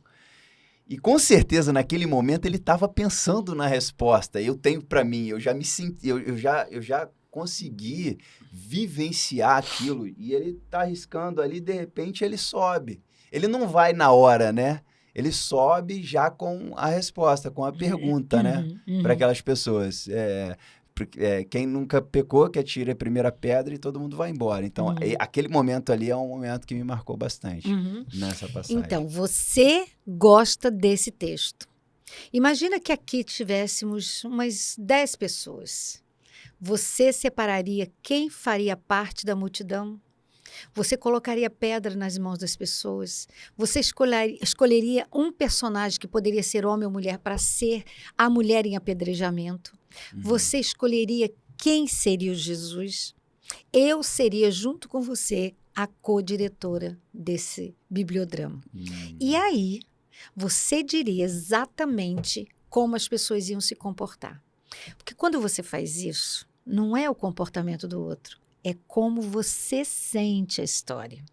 E com certeza naquele momento ele estava pensando na resposta. Eu tenho para mim, eu já me senti, eu já consegui vivenciar aquilo e ele tá riscando ali, de repente ele sobe. Ele não vai na hora, né? Ele sobe já com a resposta, com a pergunta, né? Para aquelas pessoas. Quem nunca pecou, que atire a primeira pedra e todo mundo vai embora. Então, aquele momento ali é um momento que me marcou bastante nessa passagem. Então, você gosta desse texto. Imagina que aqui tivéssemos umas 10 pessoas. Você separaria quem faria parte da multidão? Você colocaria pedra nas mãos das pessoas? Você escolheria um personagem que poderia ser homem ou mulher para ser a mulher em apedrejamento? Você escolheria quem seria o Jesus? Eu seria, junto com você, a co-diretora desse bibliodrama. E aí, você diria exatamente como as pessoas iam se comportar. Porque quando você faz isso, não é o comportamento do outro. É como você sente a história.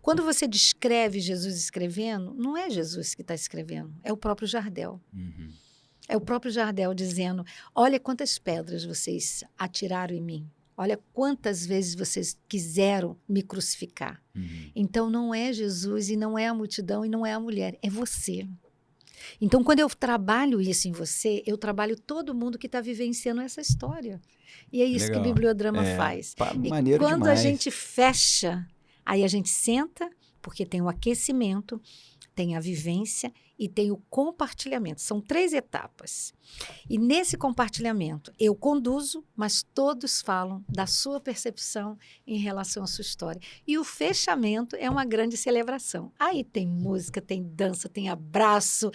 Quando você descreve Jesus escrevendo, não é Jesus que está escrevendo, é o próprio Jardel. É o próprio Jardel dizendo, olha quantas pedras vocês atiraram em mim. Olha quantas vezes vocês quiseram me crucificar. Então não é Jesus e não é a multidão e não é a mulher, é você. Então quando eu trabalho isso em você, eu trabalho todo mundo que está vivenciando essa história. E é isso que o bibliodrama faz. E quando demais. a gente fecha, aí a gente senta, porque tem o aquecimento, tem a vivência e tem o compartilhamento. São 3 etapas. E nesse compartilhamento, eu conduzo, mas todos falam da sua percepção em relação à sua história. E o fechamento é uma grande celebração. Aí tem música, tem dança, tem abraço,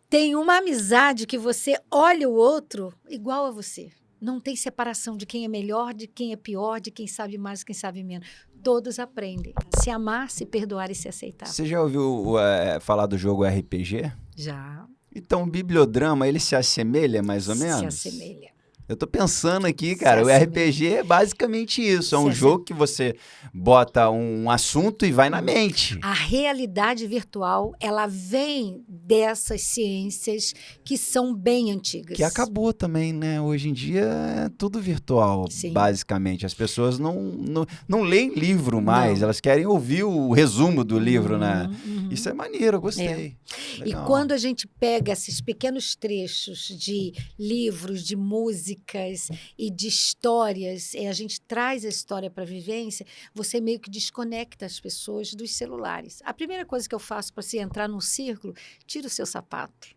tem uma amizade que você olha o outro igual a você. Não tem separação de quem é melhor, de quem é pior, de quem sabe mais, de quem sabe menos. Todos aprendem a se amar, se perdoar e se aceitar. Você já ouviu falar do jogo RPG? Já. Então, o bibliodrama, ele se assemelha mais ou menos? Se assemelha. Eu tô pensando aqui, cara, o RPG é basicamente isso. É um jogo que você bota um assunto e vai na mente. A realidade virtual, ela vem dessas ciências que são bem antigas. Que acabou também, né? Hoje em dia é tudo virtual, basicamente. As pessoas não leem livro mais, elas querem ouvir o resumo do livro, né? Isso é maneiro, eu gostei. E quando a gente pega esses pequenos trechos de livros, de músicas e de histórias, a gente traz a história para a vivência, você meio que desconecta as pessoas dos celulares. A primeira coisa que eu faço para se entrar num círculo, tira o seu sapato.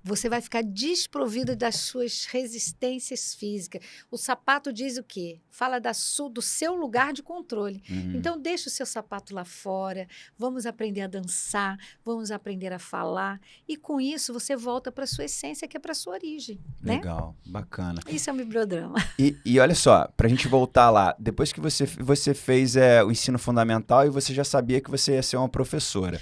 Você vai ficar desprovido das suas resistências físicas. O sapato diz o quê? Fala do seu lugar de controle. Então, deixa o seu sapato lá fora, vamos aprender a dançar, vamos aprender a falar. E com isso, você volta para a sua essência, que é para a sua origem. Legal, né? Bacana. Isso é um bibliodrama. E olha só, para a gente voltar lá, depois que você fez o ensino fundamental e você já sabia que você ia ser uma professora.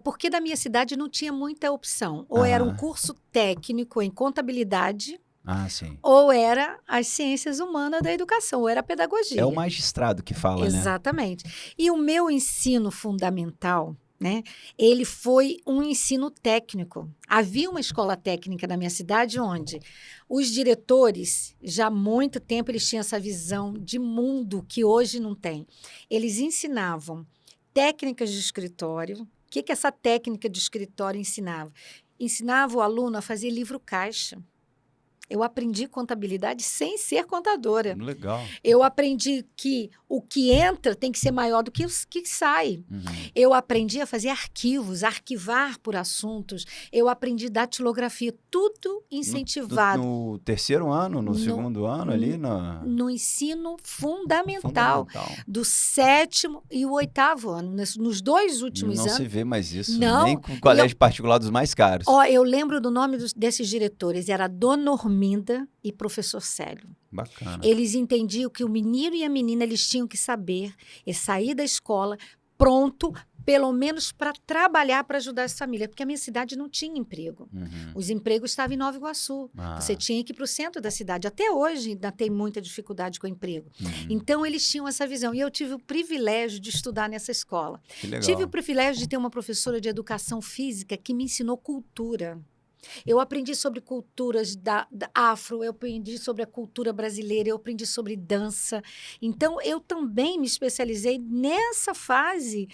Porque da minha cidade não tinha muita opção. Ou era um curso técnico em contabilidade, sim. ou era as ciências humanas da educação, ou era a pedagogia. É o magistrado que fala, Exatamente. Né? E o meu ensino fundamental, né, ele foi um ensino técnico. Havia uma escola técnica na minha cidade onde os diretores, já há muito tempo, eles tinham essa visão de mundo que hoje não tem. Eles ensinavam técnicas de escritório. O que essa técnica de escritório ensinava? Ensinava o aluno a fazer livro caixa. Eu aprendi contabilidade sem ser contadora. Legal. Eu aprendi que o que entra tem que ser maior do que o que sai. Eu aprendi a fazer arquivos, arquivar por assuntos. Eu aprendi datilografia, tudo incentivado. No terceiro ano, no segundo ano ali? No ensino fundamental. Do 7º e o 8º ano. Nos 2 últimos anos. Não se vê mais isso. Não. Nem com colégio particular dos mais caros. Eu lembro do nome desses diretores. Era Dona Orminda e professor Célio. Bacana. Eles entendiam que o menino e a menina eles tinham que saber e sair da escola pronto, pelo menos para trabalhar, para ajudar essa família, porque a minha cidade não tinha emprego. Os empregos estavam em Nova Iguaçu. Você tinha que ir para o centro da cidade. Até hoje ainda tem muita dificuldade com o emprego. Então, eles tinham essa visão. E eu tive o privilégio de estudar nessa escola. Que legal. Tive o privilégio de ter uma professora de educação física que me ensinou cultura. Eu aprendi sobre culturas da afro, eu aprendi sobre a cultura brasileira, eu aprendi sobre dança. Então, eu também me especializei nessa fase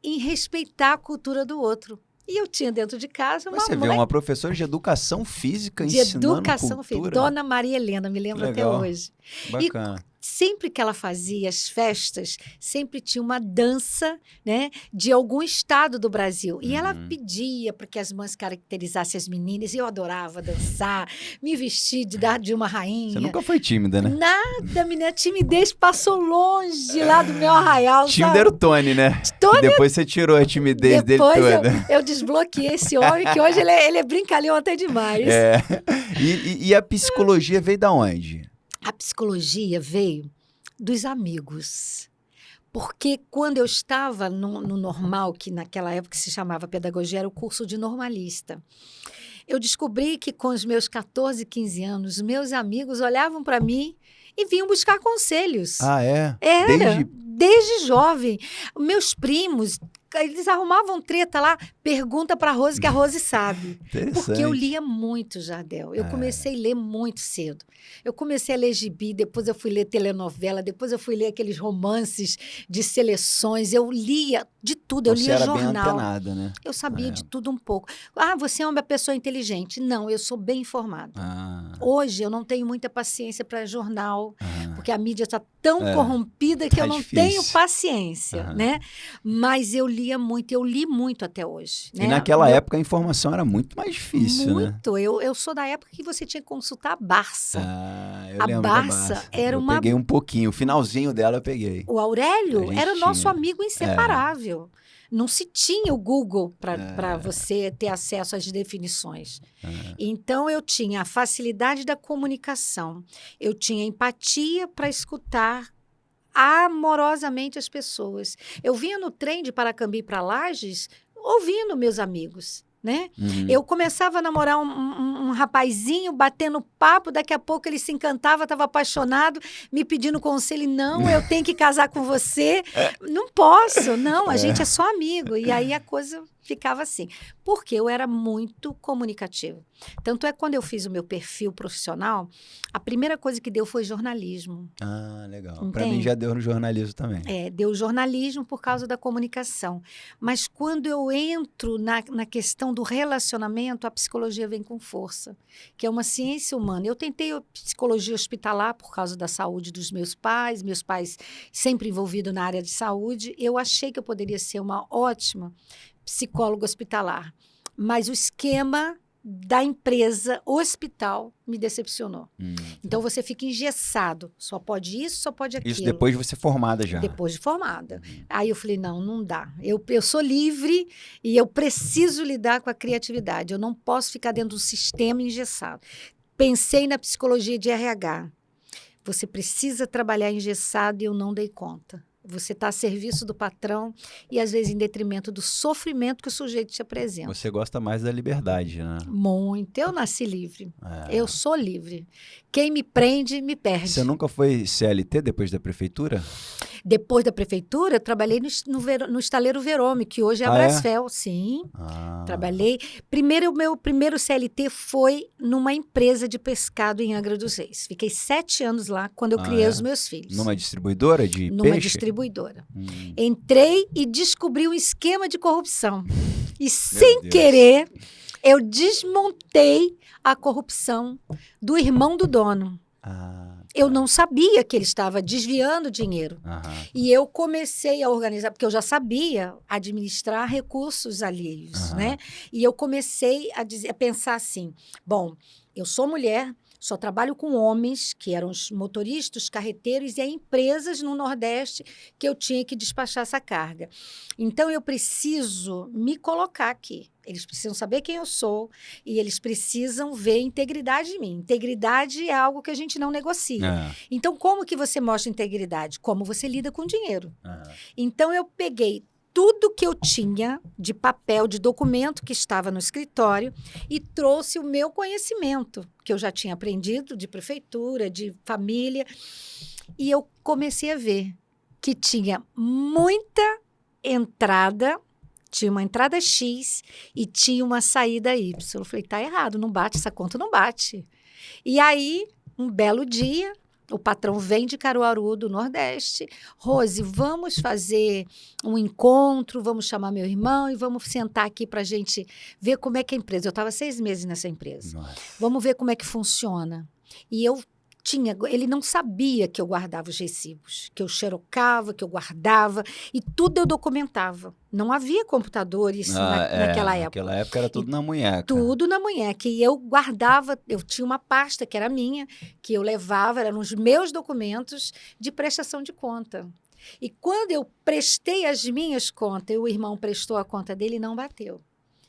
em respeitar a cultura do outro. E eu tinha dentro de casa uma Você vê uma professora de educação física ensinando educação física. Dona Maria Helena, me lembro até hoje. Bacana. E sempre que ela fazia as festas, sempre tinha uma dança, né, de algum estado do Brasil. E ela pedia para que as mães caracterizassem as meninas. E eu adorava dançar, me vestir de uma rainha. Você nunca foi tímida, né? Nada, minha timidez passou longe lá do meu arraial. Tímida era o Tony, né? Tony... Depois você tirou a timidez dele toda. Depois eu desbloqueei esse homem, que hoje ele é brincalhão até demais. E a psicologia veio da onde? A psicologia veio dos amigos. Porque quando eu estava no normal, que naquela época se chamava pedagogia, era o curso de normalista, eu descobri que com os meus 14, 15 anos, meus amigos olhavam para mim e vinham buscar conselhos. É? Desde jovem. Meus primos, eles arrumavam treta lá, pergunta para a Rose que a Rose sabe. Porque eu lia muito, Jardel. Eu comecei a ler muito cedo. Eu comecei a ler gibi, depois eu fui ler telenovela, depois eu fui ler aqueles romances de seleções. Eu lia de tudo, eu lia jornal. Você era bem antenada, né? Eu sabia de tudo um pouco. Você é uma pessoa inteligente. Não, eu sou bem informada. Hoje eu não tenho muita paciência para jornal, porque a mídia está tão corrompida que eu não tenho paciência, né? Mas eu lia muito, eu li muito até hoje. Né? E naquela época a informação era muito mais difícil, né? Muito. Eu sou da época que você tinha que consultar a Barça. Eu lembro da Barça. Era eu peguei um pouquinho, o finalzinho dela eu peguei. O Aurélio era nosso amigo inseparável. Não se tinha o Google para você ter acesso às definições. Então, eu tinha a facilidade da comunicação. Eu tinha empatia para escutar amorosamente as pessoas. Eu vinha no trem de Paracambi para Lages ouvindo meus amigos, né? Eu começava a namorar um rapazinho, batendo papo, daqui a pouco ele se encantava, estava apaixonado, me pedindo conselho. Não, eu tenho que casar com você. Não posso, não, a gente é só amigo. E aí a coisa ficava assim. Porque eu era muito comunicativa. Tanto é que quando eu fiz o meu perfil profissional, a primeira coisa que deu foi jornalismo. Legal. Para mim já deu no jornalismo também. Deu jornalismo por causa da comunicação. Mas quando eu entro na questão do relacionamento, a psicologia vem com força, que é uma ciência humana. Eu tentei psicologia hospitalar por causa da saúde dos meus pais sempre envolvidos na área de saúde. Eu achei que eu poderia ser uma ótima psicóloga hospitalar. Mas o esquema da empresa, hospital, me decepcionou. Então, você fica engessado. Só pode isso, só pode aquilo. Isso depois de você formada já? Depois de formada. Aí eu falei, não dá. Eu sou livre e eu preciso lidar com a criatividade. Eu não posso ficar dentro de um sistema engessado. Pensei na psicologia de RH. Você precisa trabalhar engessado e eu não dei conta. Você está a serviço do patrão e, às vezes, em detrimento do sofrimento que o sujeito te apresenta. Você gosta mais da liberdade, né? Muito. Eu nasci livre. Eu sou livre. Quem me prende, me perde. Você nunca foi CLT depois da prefeitura? Depois da prefeitura, eu trabalhei no estaleiro Verome, que hoje é a Brasfel. Sim, trabalhei. Primeiro, o meu primeiro CLT foi numa empresa de pescado em Angra dos Reis. Fiquei 7 anos lá, quando eu criei os meus filhos. Numa distribuidora de peixe? Numa distribuidora. Entrei e descobri um esquema de corrupção. E, sem querer, eu desmontei a corrupção do irmão do dono. Eu não sabia que ele estava desviando dinheiro. E eu comecei a organizar, porque eu já sabia administrar recursos alheios, né? E eu comecei a pensar assim, bom, eu sou mulher, só trabalho com homens, que eram os motoristas, carreteiros, e as empresas no Nordeste que eu tinha que despachar essa carga. Então, eu preciso me colocar aqui. Eles precisam saber quem eu sou e eles precisam ver integridade em mim. Integridade é algo que a gente não negocia. Então, como que você mostra integridade? Como você lida com dinheiro. Então, eu peguei tudo que eu tinha de papel, de documento que estava no escritório e trouxe o meu conhecimento, que eu já tinha aprendido de prefeitura, de família. E eu comecei a ver que tinha muita entrada, tinha uma entrada X e tinha uma saída Y. Eu falei, tá errado, não bate, essa conta não bate. E aí, um belo dia, o patrão vem de Caruaru, do Nordeste. Rose, vamos fazer um encontro, vamos chamar meu irmão e vamos sentar aqui para a gente ver como é que é a empresa. Eu estava 6 meses nessa empresa. Nossa. Vamos ver como é que funciona. E ele não sabia que eu guardava os recibos, que eu xerocava, que eu guardava, e tudo eu documentava. Não havia computadores naquela época. Naquela época era tudo na munheca. Tudo na munheca. E eu guardava, eu tinha uma pasta que era minha, que eu levava, eram os meus documentos de prestação de conta. E quando eu prestei as minhas contas, e o irmão prestou a conta dele, não bateu.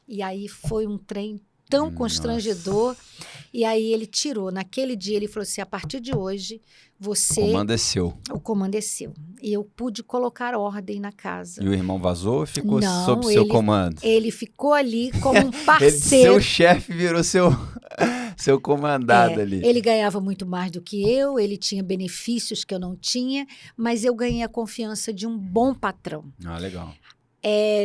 E aí foi um trem tão constrangedor. E aí ele tirou. Naquele dia ele falou assim, a partir de hoje, você... O comando é seu. O comando é seu. E eu pude colocar ordem na casa. E o irmão vazou ou ficou sob seu comando? Ele ficou ali como um parceiro. Seu chefe virou seu comandado ali. Ele ganhava muito mais do que eu, ele tinha benefícios que eu não tinha, mas eu ganhei a confiança de um bom patrão. Legal.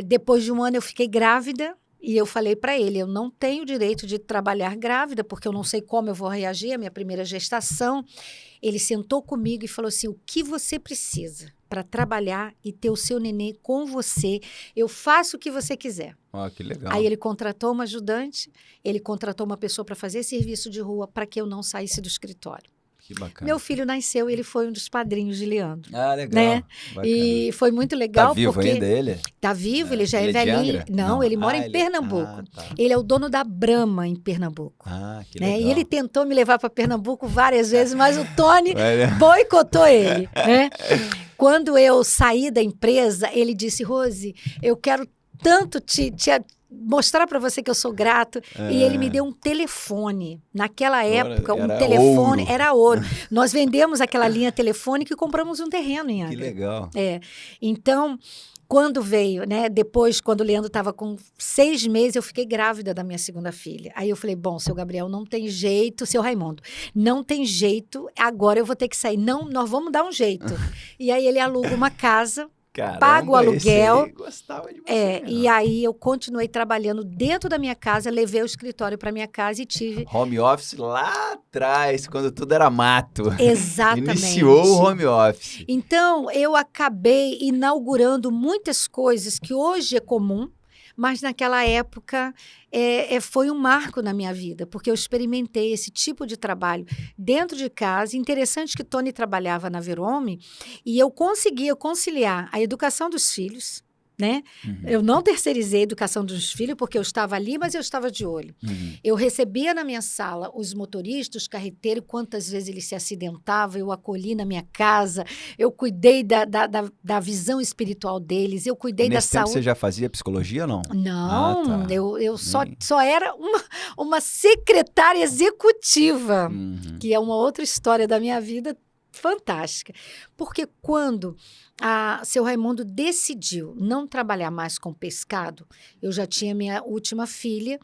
Depois de 1 ano eu fiquei grávida. E eu falei para ele, eu não tenho direito de trabalhar grávida, porque eu não sei como eu vou reagir, a minha primeira gestação. Ele sentou comigo e falou assim, o que você precisa para trabalhar e ter o seu nenê com você? Eu faço o que você quiser. Que legal. Aí ele contratou uma ajudante, ele contratou uma pessoa para fazer serviço de rua para que eu não saísse do escritório. Que bacana. Meu filho nasceu e ele foi um dos padrinhos de Leandro. Legal. Né? E foi muito legal. Tá vivo porque ainda ele? Tá vivo, ele já é velhinho. Não, ele mora em Pernambuco. Tá. Ele é o dono da Brahma em Pernambuco. Que legal. E ele tentou me levar para Pernambuco várias vezes, mas o Tony boicotou ele. Né? Quando eu saí da empresa, ele disse, Rose, eu quero tanto te mostrar para você que eu sou grato. E ele me deu um telefone. Naquela época, um telefone era ouro. Nós vendemos aquela linha telefônica e compramos um terreno em Angra. Que legal. Então, quando veio, né? Depois, quando o Leandro estava com 6 meses, eu fiquei grávida da minha segunda filha. Aí eu falei, bom, seu Gabriel, não tem jeito, seu Raimundo, não tem jeito, agora eu vou ter que sair. Não, nós vamos dar um jeito. E aí ele aluga uma casa, paga o aluguel. Gostava de você, e aí eu continuei trabalhando dentro da minha casa, levei o escritório para minha casa e tive... Home office lá atrás, quando tudo era mato. Exatamente. Iniciou o home office. Então, eu acabei inaugurando muitas coisas que hoje é comum, mas naquela época foi um marco na minha vida, porque eu experimentei esse tipo de trabalho dentro de casa. Interessante que Tony trabalhava na Verome e eu conseguia conciliar a educação dos filhos, né? Eu não terceirizei a educação dos filhos porque eu estava ali, mas eu estava de olho. Eu recebia na minha sala os motoristas, os carreteiros, quantas vezes eles se acidentavam, eu acolhi na minha casa, eu cuidei da visão espiritual deles, eu cuidei da Nesse tempo saúde. você já fazia psicologia ou não? Não, Ah, tá. eu só era uma secretária executiva, que é uma outra história da minha vida fantástica. Porque quando seu Raimundo decidiu não trabalhar mais com pescado, eu já tinha minha última filha,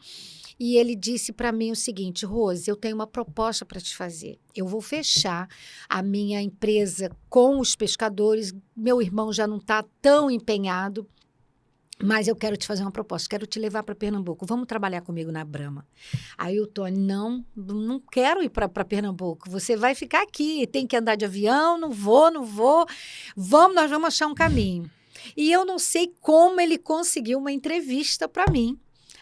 e ele disse para mim o seguinte: Rose, eu tenho uma proposta para te fazer. Eu vou fechar a minha empresa com os pescadores, meu irmão já não está tão empenhado, mas eu quero te fazer uma proposta, quero te levar para Pernambuco, vamos trabalhar comigo na Brahma. Aí o Tony, não quero ir para Pernambuco, você vai ficar aqui, tem que andar de avião, não vou, nós vamos achar um caminho. E eu não sei como ele conseguiu uma entrevista para mim,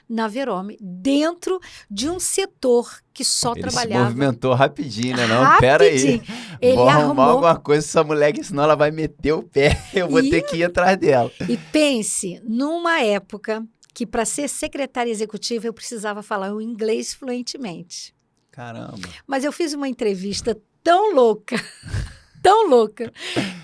na Verome, dentro de um setor que só trabalhava... Ele se movimentou rapidinho, né? Não, rapidinho. Pera aí. Ele vou arrumar arrumou alguma coisa essa mulher, que senão ela vai meter o pé. Eu vou ter que ir atrás dela. E pense, numa época que para ser secretária executiva eu precisava falar o inglês fluentemente. Caramba. Mas eu fiz uma entrevista tão louca,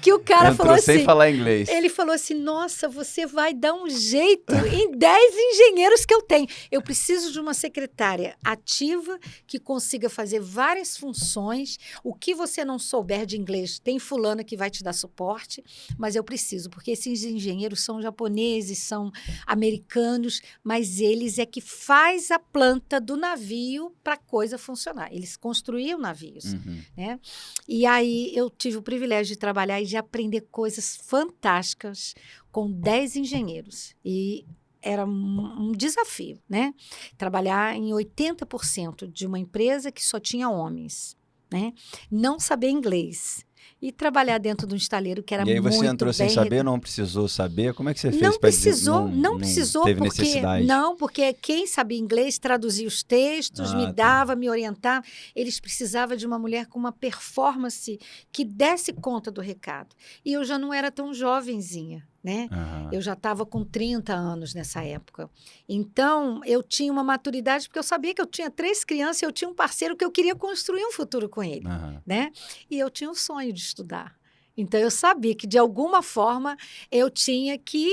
que o cara Entrou falou assim... sem falar inglês. Ele falou assim, nossa, você vai dar um jeito em 10 engenheiros que eu tenho. Eu preciso de uma secretária ativa que consiga fazer várias funções. O que você não souber de inglês, tem fulana que vai te dar suporte, mas eu preciso, porque esses engenheiros são japoneses, são americanos, mas eles é que faz a planta do navio para a coisa funcionar. Eles construíam navios, né? E aí eu tive o privilégio de trabalhar e de aprender coisas fantásticas com 10 engenheiros. E era um desafio, né? Trabalhar em 80% de uma empresa que só tinha homens, né? Não saber inglês. E trabalhar dentro de um estaleiro que era muito bem... E aí você entrou sem saber, não precisou saber? Como é que você fez? Não precisou, teve porque necessidade? não, porque quem sabia inglês traduzia os textos, me dava, me orientava. Eles precisavam de uma mulher com uma performance que desse conta do recado. E eu já não era tão jovenzinha, né? Eu já estava com 30 anos nessa época. Então, eu tinha uma maturidade, porque eu sabia que eu tinha 3 crianças e eu tinha um parceiro que eu queria construir um futuro com ele, né? E eu tinha um sonho de estudar. Então, eu sabia que, de alguma forma, eu tinha que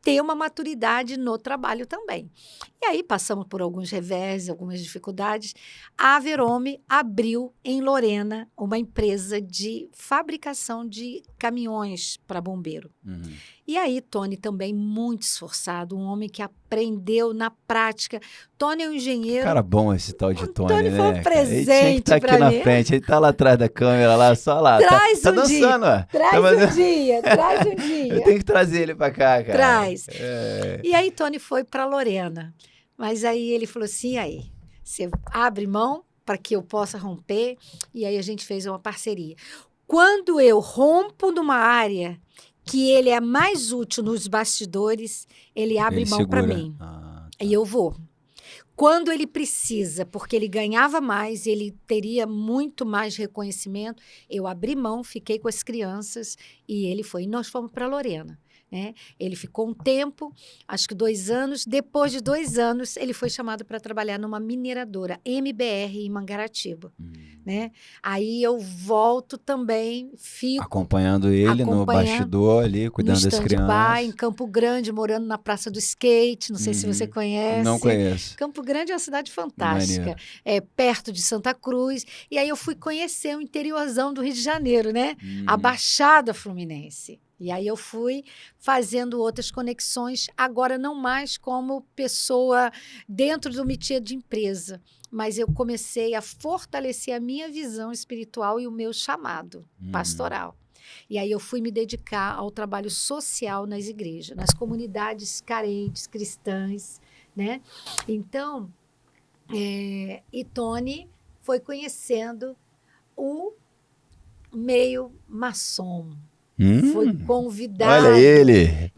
ter uma maturidade no trabalho também. E aí, passamos por alguns revés, algumas dificuldades. A Verome abriu, em Lorena, uma empresa de fabricação de caminhões para bombeiro. E aí, Tony também muito esforçado, um homem que aprendeu na prática. Tony é um engenheiro... Cara bom esse tal de Tony, Tony né? foi um presente para mim. Ele tinha que estar aqui na frente, ele tá lá atrás da câmera, lá, só lá. Traz tá um dançando, dia, ó. traz um dia, traz um dia. Eu tenho que trazer ele para cá, cara. Traz. E aí, Tony foi para Lorena. Mas aí ele falou assim, aí, você abre mão para que eu possa romper? E aí a gente fez uma parceria. Quando eu rompo numa área que ele é mais útil nos bastidores, ele abre mão para mim. Tá. E eu vou. Quando ele precisa, porque ele ganhava mais, ele teria muito mais reconhecimento, eu abri mão, fiquei com as crianças e ele foi. E nós fomos para Lorena. Né? Ele ficou um tempo, acho que 2 anos. Depois de 2 anos, ele foi chamado para trabalhar numa mineradora, MBR, em Mangaratiba. Né? Aí eu volto também, fico... Acompanhando ele no bastidor ali, cuidando das crianças. Em Campo Grande, morando na Praça do Skate, não sei se você conhece. Não conheço. Campo Grande é uma cidade fantástica, perto de Santa Cruz. E aí eu fui conhecer o interiorzão do Rio de Janeiro, né? A Baixada Fluminense. E aí eu fui fazendo outras conexões, agora não mais como pessoa dentro do métier de empresa, mas eu comecei a fortalecer a minha visão espiritual e o meu chamado pastoral. E aí eu fui me dedicar ao trabalho social nas igrejas, nas comunidades carentes, cristãs, né? Então, e Tony foi conhecendo o meio maçom. Foi convidado. Olha ele!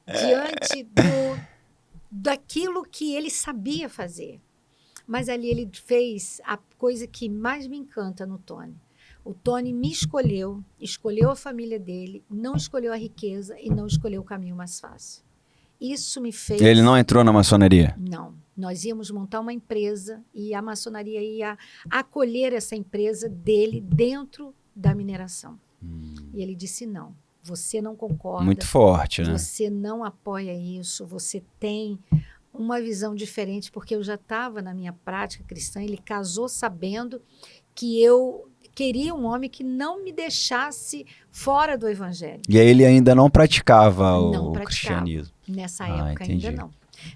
Diante daquilo que ele sabia fazer. Mas ali ele fez a coisa que mais me encanta no Tony. O Tony me escolheu, escolheu a família dele, não escolheu a riqueza e não escolheu o caminho mais fácil. Isso me fez... Ele não entrou na maçonaria? Não. Nós íamos montar uma empresa e a maçonaria ia acolher essa empresa dele dentro da mineração. E ele disse não. Você não concorda. Muito forte, né? Você não apoia isso. Você tem uma visão diferente, porque eu já estava na minha prática cristã. Ele casou sabendo que eu queria um homem que não me deixasse fora do evangelho. E aí ele ainda não praticava o cristianismo? Nessa época entendi. Ainda não.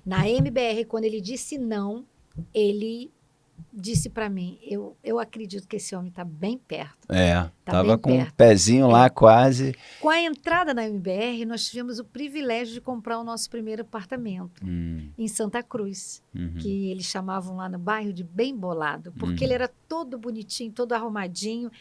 Na MBR, quando ele disse não, ele disse para mim, eu acredito que esse homem está bem perto. Estava com o pezinho lá quase. Com a entrada na MBR, nós tivemos o privilégio de comprar o nosso primeiro apartamento em Santa Cruz, que eles chamavam lá no bairro de Bem Bolado, porque ele era todo bonitinho, todo arrumadinho.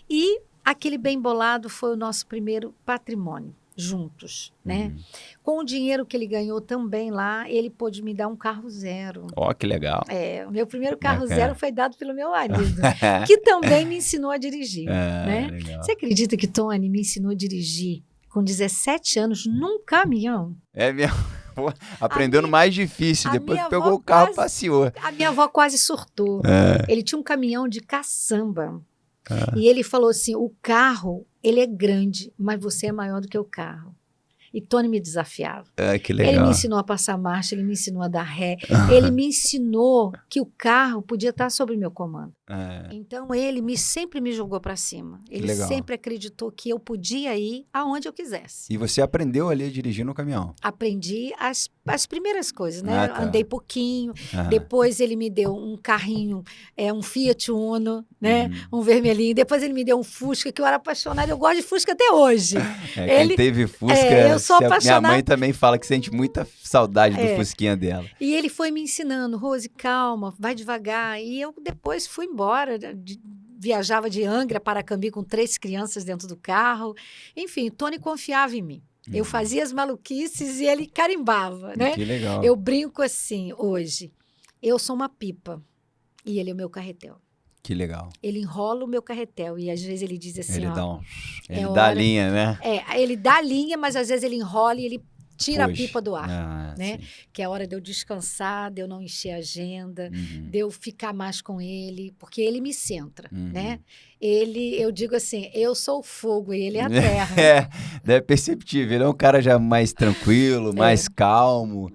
E aquele Bem Bolado foi o nosso primeiro patrimônio. Juntos, né? Com o dinheiro que ele ganhou também lá, ele pôde me dar um carro zero. Ó, que legal. O meu primeiro carro zero foi dado pelo meu marido, que também me ensinou a dirigir, né? Legal. Você acredita que Tony me ensinou a dirigir com 17 anos num caminhão? É mesmo? Aprendeu no mais difícil, depois que pegou o carro, passeou. A minha avó quase surtou. Ele tinha um caminhão de caçamba. E ele falou assim, o carro, ele é grande, mas você é maior do que o carro. E Tony me desafiava. Que legal. Ele me ensinou a passar marcha, ele me ensinou a dar ré. Ele me ensinou que o carro podia estar sob meu comando. Então, ele sempre me jogou para cima. Ele sempre acreditou que eu podia ir aonde eu quisesse. E você aprendeu ali a dirigir no caminhão? Aprendi as primeiras coisas, né? Andei pouquinho. Depois ele me deu um carrinho, um Fiat Uno, né? Um vermelhinho. Depois ele me deu um Fusca, que eu era apaixonada. Eu gosto de Fusca até hoje. Quem teve Fusca... eu sou apaixonada. Minha mãe também fala que sente muita saudade do Fusquinha dela. E ele foi me ensinando, Rose, calma, vai devagar. E eu depois fui embora, viajava de Angra para Cambi com 3 crianças dentro do carro. Enfim, Tony confiava em mim. Eu fazia as maluquices e ele carimbava, né? Que legal. Eu brinco assim, hoje, eu sou uma pipa e ele é o meu carretel. Que legal. Ele enrola o meu carretel e às vezes ele diz assim, ele dá a linha, né? Ele dá a linha, mas às vezes ele enrola e ele tira a pipa do ar, né? Sim. Que é a hora de eu descansar, de eu não encher a agenda, de eu ficar mais com ele, porque ele me centra, né? Eu digo assim, eu sou o fogo e ele é a terra. É perceptível. Ele é um cara já mais tranquilo, mais calmo.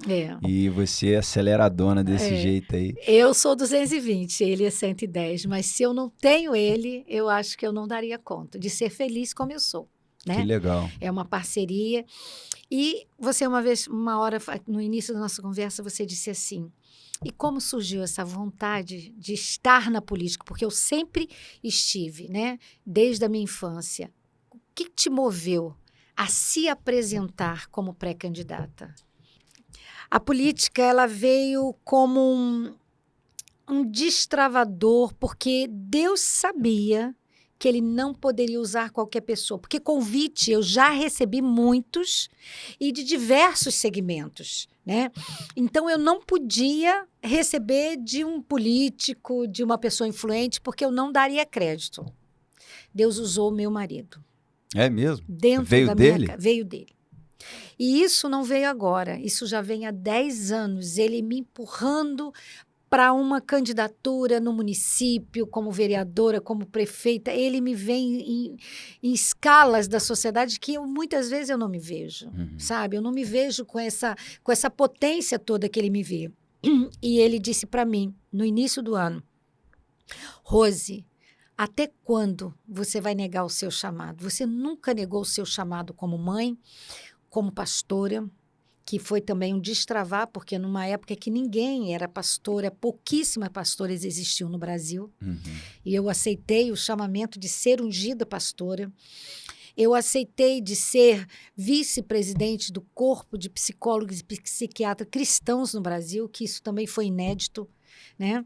E você é aceleradona desse jeito aí. Eu sou 220, ele é 110, mas se eu não tenho ele, eu acho que eu não daria conta de ser feliz como eu sou. Né? Que legal. É uma parceria. E você uma hora, no início da nossa conversa, você disse assim, e como surgiu essa vontade de estar na política? Porque eu sempre estive, né? Desde a minha infância. O que te moveu a se apresentar como pré-candidata? A política, ela veio como um destravador, porque Deus sabia que ele não poderia usar qualquer pessoa, porque convite eu já recebi muitos e de diversos segmentos, né? Então eu não podia receber de um político, de uma pessoa influente, porque eu não daria crédito. Deus usou o meu marido. É mesmo? Veio dele? Veio dele. E isso não veio agora, isso já vem há 10 anos, ele me empurrando para uma candidatura no município, como vereadora, como prefeita. Ele me vem em escalas da sociedade que muitas vezes eu não me vejo, sabe? Eu não me vejo com essa potência toda que ele me vê. E ele disse para mim, no início do ano, Rose, até quando você vai negar o seu chamado? Você nunca negou o seu chamado como mãe, como pastora, que foi também um destravar, porque numa época que ninguém era pastora, pouquíssimas pastoras existiam no Brasil, e eu aceitei o chamamento de ser ungida pastora, eu aceitei de ser vice-presidente do corpo de psicólogos e psiquiatras cristãos no Brasil, que isso também foi inédito, né?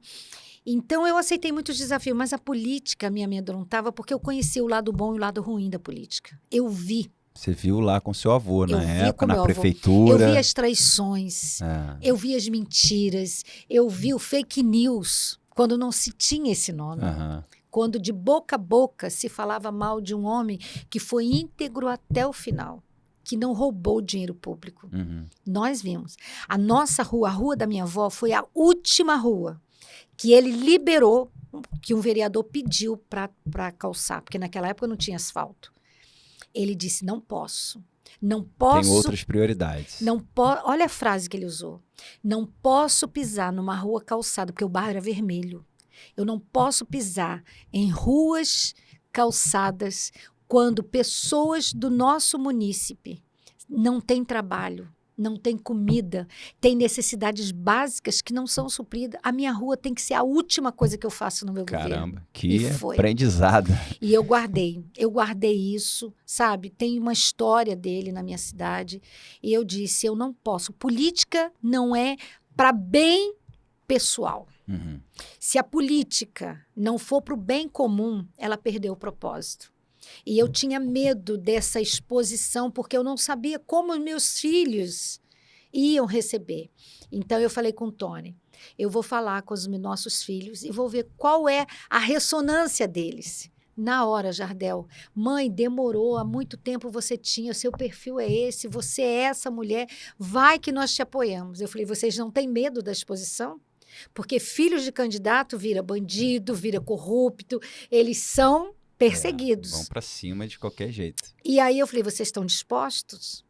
Então, eu aceitei muitos desafios, mas a política me amedrontava porque eu conheci o lado bom e o lado ruim da política. Eu vi. Você viu lá com seu avô, na época, na prefeitura. Eu vi as traições, eu vi as mentiras, eu vi o fake news, quando não se tinha esse nome. quando de boca a boca se falava mal de um homem que foi íntegro até o final, que não roubou dinheiro público. Nós vimos. A nossa rua, a rua da minha avó, foi a última rua que ele liberou, que um vereador pediu para calçar, porque naquela época não tinha asfalto. Ele disse, não posso. Não posso. Tem outras prioridades. Olha a frase que ele usou. Não posso pisar numa rua calçada, porque o bairro era vermelho. Eu não posso pisar em ruas calçadas quando pessoas do nosso munícipe não têm trabalho, não têm comida, têm necessidades básicas que não são supridas. A minha rua tem que ser a última coisa que eu faço no meu governo. Caramba, que aprendizado. E eu guardei isso, sabe? Tem uma história dele na minha cidade. E eu disse, eu não posso. Política não é para bem pessoal. Se a política não for para o bem comum, ela perdeu o propósito. E eu tinha medo dessa exposição, porque eu não sabia como os meus filhos iam receber. Então, eu falei com o Tony, eu vou falar com os nossos filhos e vou ver qual é a ressonância deles. Na hora, Jardel, mãe, demorou, há muito tempo você tinha, seu perfil é esse, você é essa mulher, vai que nós te apoiamos. Eu falei, vocês não têm medo da exposição? Porque filhos de candidato vira bandido, vira corrupto, eles são perseguidos. Vão para cima de qualquer jeito. E aí eu falei, vocês estão dispostos?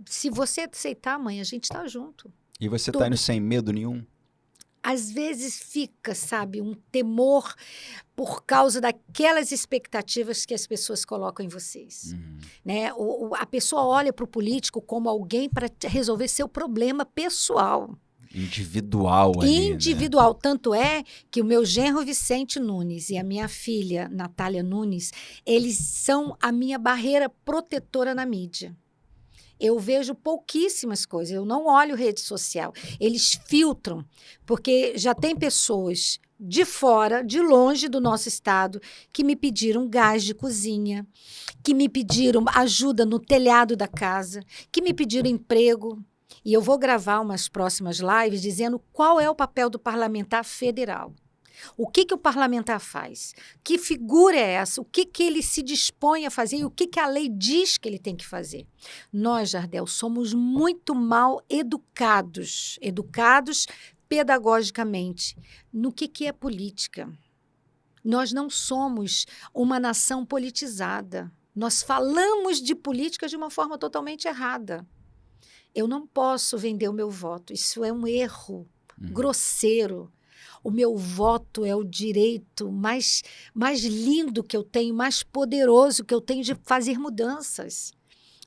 Se você aceitar, mãe, a gente está junto. E você está indo sem medo nenhum? Às vezes fica, sabe, um temor por causa daquelas expectativas que as pessoas colocam em vocês. Né? A pessoa olha para o político como alguém para resolver seu problema pessoal. Individual ali, Individual. Né? Tanto é que o meu genro Vicente Nunes e a minha filha Natália Nunes, eles são a minha barreira protetora na mídia. Eu vejo pouquíssimas coisas, eu não olho rede social. Eles filtram, porque já tem pessoas de fora, de longe do nosso estado, que me pediram gás de cozinha, que me pediram ajuda no telhado da casa, que me pediram emprego. E eu vou gravar umas próximas lives dizendo qual é o papel do parlamentar federal. O que o parlamentar faz? Que figura é essa? O que ele se dispõe a fazer e o que a lei diz que ele tem que fazer? Nós, Jardel, somos muito mal educados pedagogicamente, no que é política. Nós não somos uma nação politizada. Nós falamos de política de uma forma totalmente errada. Eu não posso vender o meu voto. Isso é um erro grosseiro. O meu voto é o direito mais lindo que eu tenho, mais poderoso que eu tenho de fazer mudanças.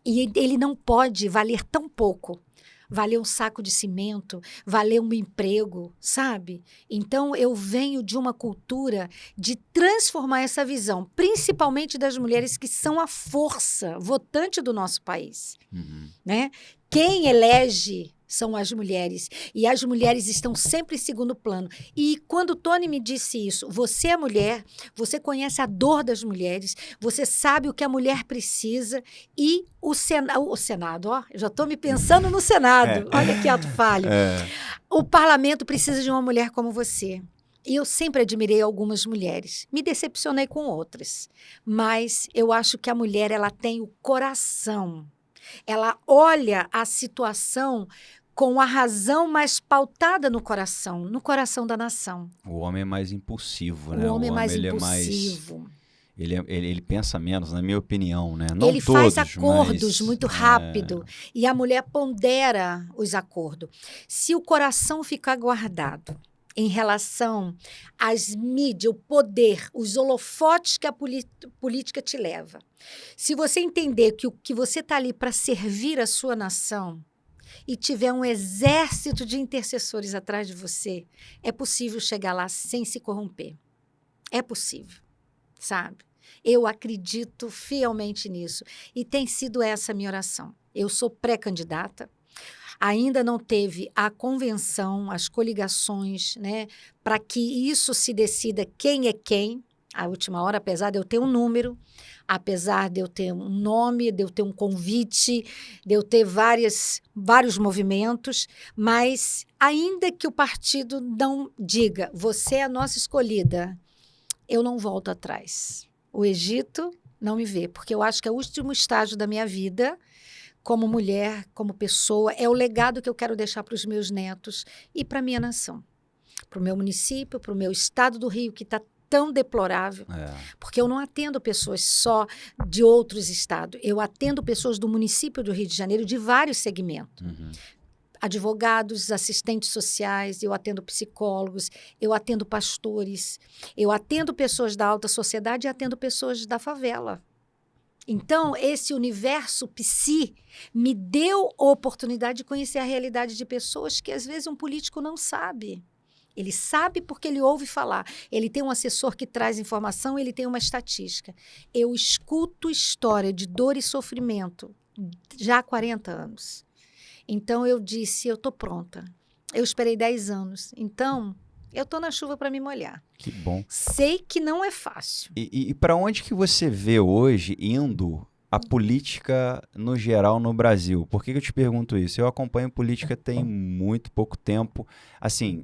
E ele não pode valer tão pouco. Valer um saco de cimento, valer um emprego, sabe? Então, eu venho de uma cultura de transformar essa visão, principalmente das mulheres que são a força votante do nosso país. Né? Quem elege são as mulheres, e as mulheres estão sempre em segundo plano. E quando o Tony me disse isso, você é mulher, você conhece a dor das mulheres, você sabe o que a mulher precisa, e o Senado, ó, eu já estou me pensando no Senado, olha que ato falho. O parlamento precisa de uma mulher como você. E eu sempre admirei algumas mulheres, me decepcionei com outras, mas eu acho que a mulher, ela tem o coração, ela olha a situação com a razão mais pautada no coração da nação. O homem é mais impulsivo, né? O homem é mais impulsivo. Ele pensa menos, na minha opinião, né? Não ele todos, faz acordos mas, muito rápido e a mulher pondera os acordos. Se o coração ficar guardado em relação às mídias, o poder, os holofotes que a política te leva, se você entender que o que você está ali para servir a sua nação e tiver um exército de intercessores atrás de você, é possível chegar lá sem se corromper. É possível, sabe? Eu acredito fielmente nisso. E tem sido essa a minha oração. Eu sou pré-candidata. Ainda não teve a convenção, as coligações, né, para que isso se decida quem é quem. À última hora, apesar de eu ter um número, apesar de eu ter um nome, de eu ter um convite, de eu ter vários movimentos, mas ainda que o partido não diga, você é a nossa escolhida, eu não volto atrás. O Egito não me vê, porque eu acho que é o último estágio da minha vida, como mulher, como pessoa, é o legado que eu quero deixar para os meus netos e para a minha nação. Para o meu município, para o meu estado do Rio, que está tão deplorável, porque eu não atendo pessoas só de outros estados, eu atendo pessoas do município do Rio de Janeiro, de vários segmentos. Advogados, assistentes sociais, eu atendo psicólogos, eu atendo pastores, eu atendo pessoas da alta sociedade e atendo pessoas da favela. Então, esse universo psi me deu a oportunidade de conhecer a realidade de pessoas que, às vezes, um político não sabe. Ele sabe porque ele ouve falar. Ele tem um assessor que traz informação, ele tem uma estatística. Eu escuto história de dor e sofrimento já há 40 anos. Então, eu disse, eu estou pronta. Eu esperei 10 anos. Então, eu estou na chuva para me molhar. Que bom. Sei que não é fácil. E para onde que você vê hoje indo a política no geral no Brasil? Por que eu te pergunto isso? Eu acompanho política tem muito pouco tempo. Assim,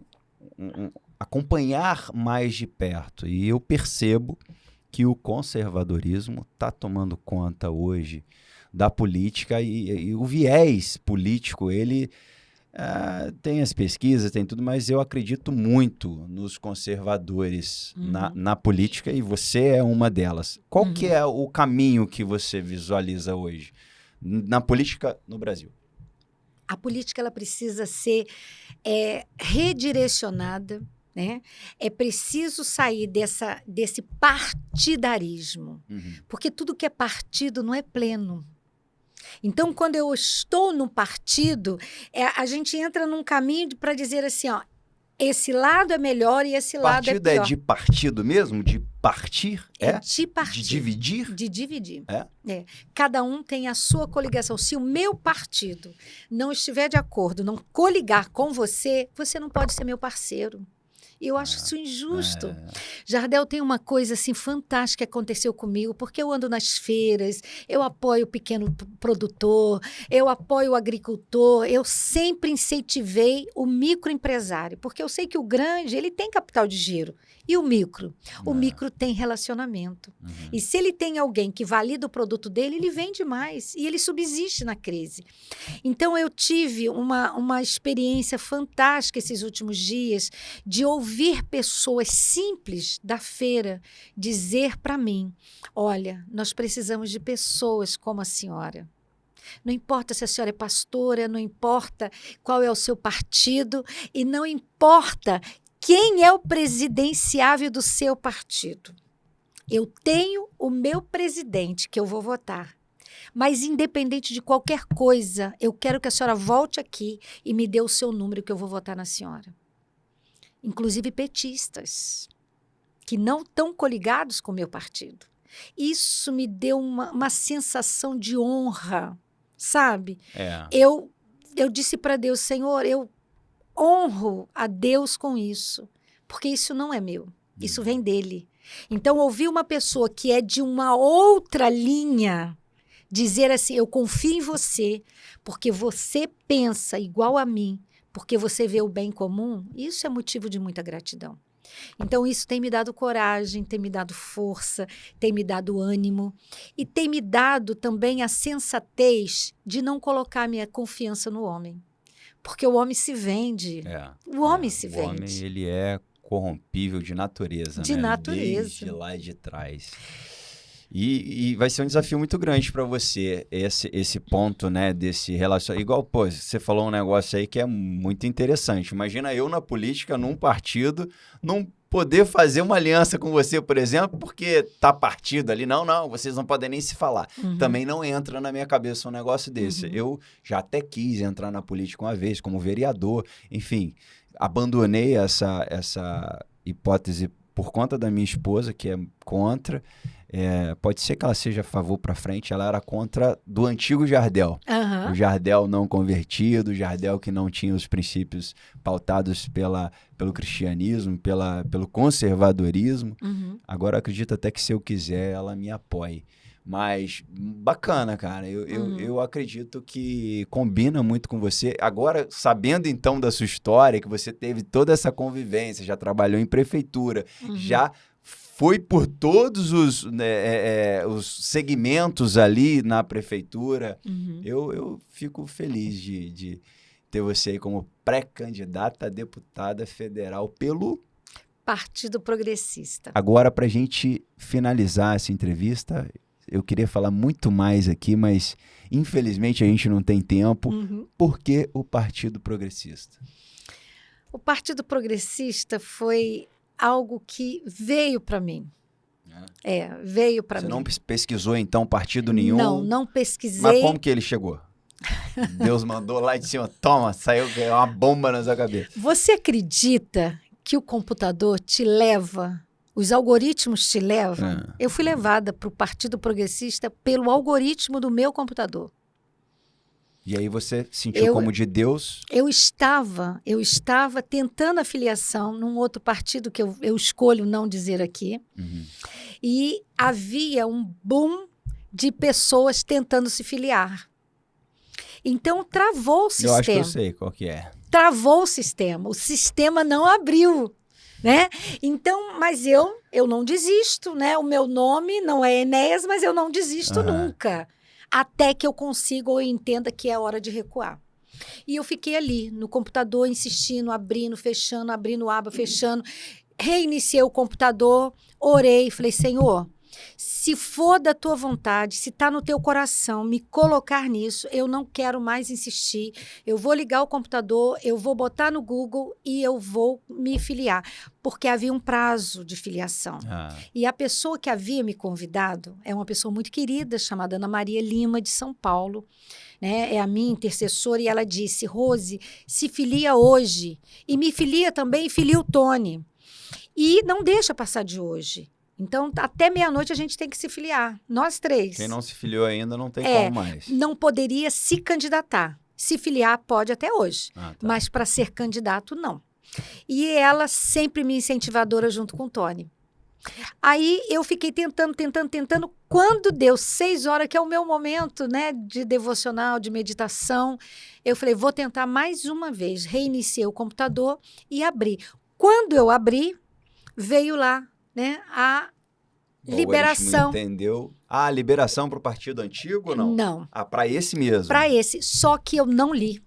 acompanhar mais de perto. E eu percebo que o conservadorismo está tomando conta hoje da política e o viés político, ele tem as pesquisas, tem tudo, mas eu acredito muito nos conservadores na política e você é uma delas. Qual que é o caminho que você visualiza hoje na política no Brasil? A política ela precisa ser redirecionada, né? É preciso sair desse partidarismo, porque tudo que é partido não é pleno. Então, quando eu estou no partido, a gente entra num caminho para dizer assim, ó, esse lado é melhor e esse lado é pior. Partido é de partido mesmo? De partir? De partir. De dividir? De dividir. Cada um tem a sua coligação. Se o meu partido não estiver de acordo, não coligar com você, você não pode ser meu parceiro. E eu acho isso injusto. Jardel, tem uma coisa assim fantástica que aconteceu comigo, porque eu ando nas feiras, eu apoio o pequeno produtor, eu apoio o agricultor, eu sempre incentivei o microempresário, porque eu sei que o grande, ele tem capital de giro. E o micro? O micro tem relacionamento. E se ele tem alguém que valida o produto dele, ele vende mais e ele subsiste na crise. Então, eu tive uma experiência fantástica esses últimos dias de ouvir pessoas simples da feira dizer para mim, olha, nós precisamos de pessoas como a senhora. Não importa se a senhora é pastora, não importa qual é o seu partido e não importa quem é o presidenciável do seu partido. Eu tenho o meu presidente que eu vou votar. Mas, independente de qualquer coisa, eu quero que a senhora volte aqui e me dê o seu número que eu vou votar na senhora. Inclusive petistas, que não estão coligados com o meu partido. Isso me deu uma sensação de honra, sabe? Eu disse para Deus, Senhor, eu honro a Deus com isso, porque isso não é meu, isso vem dele. Então, ouvir uma pessoa que é de uma outra linha dizer assim, eu confio em você, porque você pensa igual a mim, porque você vê o bem comum, isso é motivo de muita gratidão. Então, isso tem me dado coragem, tem me dado força, tem me dado ânimo e tem me dado também a sensatez de não colocar minha confiança no homem. Porque o homem se vende. O homem se vende. O homem, ele é corrompível de natureza, de natureza. Desde lá de trás. E vai ser um desafio muito grande para você, esse ponto, né, desse relacionamento. Igual, pô, você falou um negócio aí que é muito interessante. Imagina eu na política, num partido, não poder fazer uma aliança com você, por exemplo, porque tá partido ali. Não, vocês não podem nem se falar. Também não entra na minha cabeça um negócio desse. Eu já até quis entrar na política uma vez, como vereador. Enfim, abandonei essa hipótese por conta da minha esposa, que é contra. Pode ser que ela seja a favor para frente, ela era contra do antigo Jardel. O Jardel não convertido, o Jardel que não tinha os princípios pautados pelo cristianismo, pelo conservadorismo. Agora eu acredito até que se eu quiser, ela me apoie. Mas bacana, cara. Eu acredito que combina muito com você. Agora, sabendo então da sua história, que você teve toda essa convivência, já trabalhou em prefeitura, já foi por todos os segmentos ali na prefeitura. Uhum. Eu fico feliz de ter você aí como pré-candidata a deputada federal pelo Partido Progressista. Agora, para a gente finalizar essa entrevista, eu queria falar muito mais aqui, mas infelizmente a gente não tem tempo. Uhum. Por que o Partido Progressista? O Partido Progressista foi algo que veio para mim. Veio para mim. Você não pesquisou, então, partido nenhum? Não pesquisei. Mas como que ele chegou? Deus mandou lá de cima, toma, saiu uma bomba na sua cabeça. Você acredita que o computador te leva, os algoritmos te levam? Eu fui levada para o Partido Progressista pelo algoritmo do meu computador. E aí você sentiu como de Deus? Eu estava tentando a filiação num outro partido que eu escolho não dizer aqui. Uhum. E havia um boom de pessoas tentando se filiar. Então, travou o sistema. Eu acho que eu sei qual que é. Travou o sistema não abriu, né? Então, mas eu não desisto, né? O meu nome não é Enéas, mas eu não desisto nunca, até que eu consiga ou entenda que é hora de recuar. E eu fiquei ali, no computador, insistindo, abrindo, fechando, abrindo aba, fechando. Reiniciei o computador, orei, falei, Senhor, se for da tua vontade, se está no teu coração me colocar nisso, eu não quero mais insistir. Eu vou ligar o computador, eu vou botar no Google e eu vou me filiar. Porque havia um prazo de filiação. E a pessoa que havia me convidado é uma pessoa muito querida, chamada Ana Maria Lima, de São Paulo. Né? É a minha intercessora e ela disse, Rose, se filia hoje. E me filia também e filia o Tony. E não deixa passar de hoje. Então, até meia-noite a gente tem que se filiar, nós três. Quem não se filiou ainda não tem como mais. Não poderia se candidatar. Se filiar pode até hoje, mas para ser candidato, não. E ela sempre me incentivadora junto com o Tony. Aí eu fiquei tentando. Quando deu 6 horas, que é o meu momento, né, de devocional, de meditação, eu falei, vou tentar mais uma vez. Reiniciei o computador e abri. Quando eu abri, veio lá, né, a liberação. Entendeu? A liberação para o partido antigo ou não? Não. Para esse mesmo? Para esse, só que eu não li.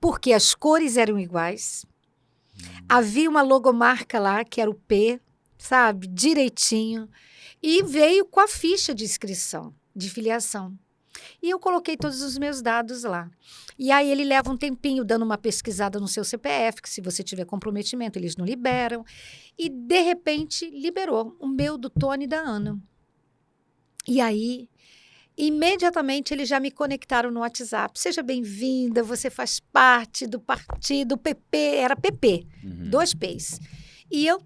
Porque as cores eram iguais. Havia uma logomarca lá, que era o P, sabe? Direitinho. E veio com a ficha de inscrição, de filiação. E eu coloquei todos os meus dados lá. E aí ele leva um tempinho dando uma pesquisada no seu CPF, que se você tiver comprometimento, eles não liberam. E, de repente, liberou o meu, do Tony e da Ana. E aí, imediatamente, eles já me conectaram no WhatsApp. Seja bem-vinda, você faz parte do partido PP, era PP, 2 P's. E eu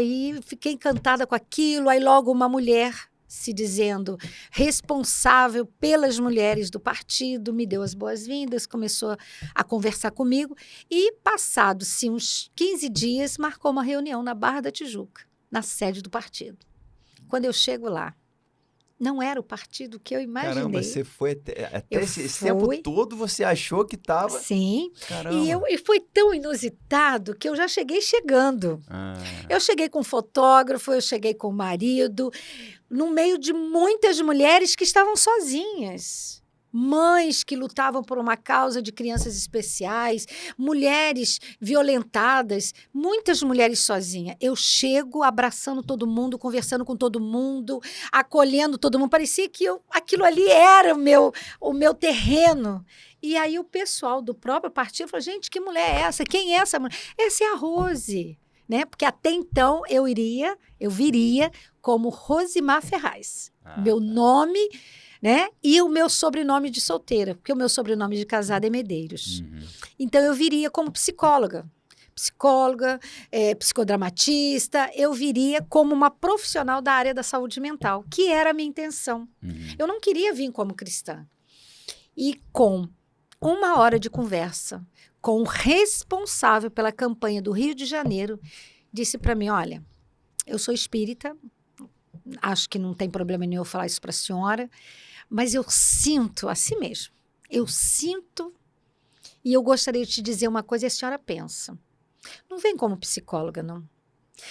e fiquei encantada com aquilo. Aí logo uma mulher se dizendo responsável pelas mulheres do partido, me deu as boas-vindas, começou a conversar comigo e, passados uns 15 dias, marcou uma reunião na Barra da Tijuca, na sede do partido. Quando eu chego lá, não era o partido que eu imaginei. Caramba, você foi até esse tempo todo, você achou que estava... Sim, caramba. E foi tão inusitado que eu já cheguei chegando. Eu cheguei com um fotógrafo, eu cheguei com o marido, no meio de muitas mulheres que estavam sozinhas. Mães que lutavam por uma causa de crianças especiais, mulheres violentadas, muitas mulheres sozinhas. Eu chego abraçando todo mundo, conversando com todo mundo, acolhendo todo mundo. Parecia que aquilo ali era o meu terreno. E aí o pessoal do próprio partido falou, gente, que mulher é essa? Quem é essa mulher? Essa é a Rose. Né? Porque até então eu viria como Rosimar Ferraz. Meu nome... Né? E o meu sobrenome de solteira, porque o meu sobrenome de casada é Medeiros. Então, eu viria como psicóloga, psicodramatista, eu viria como uma profissional da área da saúde mental, que era a minha intenção. Eu não queria vir como cristã. E com 1 hora de conversa com o responsável pela campanha do Rio de Janeiro, disse para mim, olha, eu sou espírita, acho que não tem problema nenhum eu falar isso para a senhora, mas eu sinto assim mesmo. Eu sinto e eu gostaria de te dizer uma coisa e a senhora pensa. Não vem como psicóloga, não.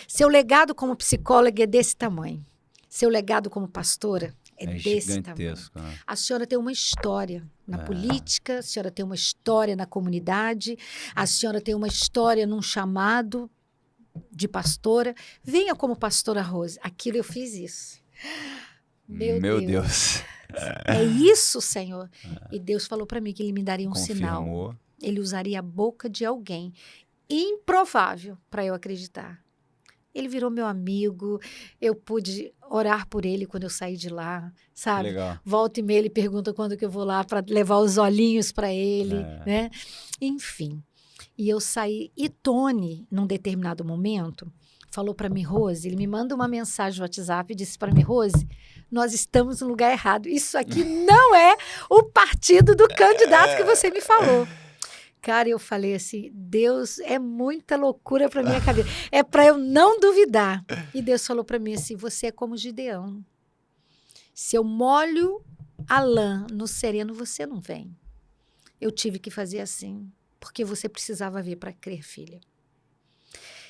Seu legado como psicóloga é desse tamanho. Seu legado como pastora é desse tamanho. Né? A senhora tem uma história na política, a senhora tem uma história na comunidade, a senhora tem uma história num chamado de pastora. Venha como pastora Rose. Aquilo eu fiz isso. Meu Deus. É isso, Senhor. E Deus falou para mim que ele me daria um sinal. Ele usaria a boca de alguém improvável para eu acreditar. Ele virou meu amigo, eu pude orar por ele quando eu saí de lá, sabe? Legal. Volta e meia, ele pergunta quando que eu vou lá para levar os olhinhos para ele, né? Enfim. E eu saí. E Tony, num determinado momento, falou para mim, Rose, ele me manda uma mensagem no WhatsApp e disse para mim, Rose, nós estamos no lugar errado. Isso aqui não é o partido do candidato que você me falou. Cara, eu falei assim, Deus, é muita loucura para minha cabeça. É para eu não duvidar. E Deus falou para mim assim, você é como Gideão. Se eu molho a lã no sereno, você não vem. Eu tive que fazer assim, porque você precisava ver para crer, filha.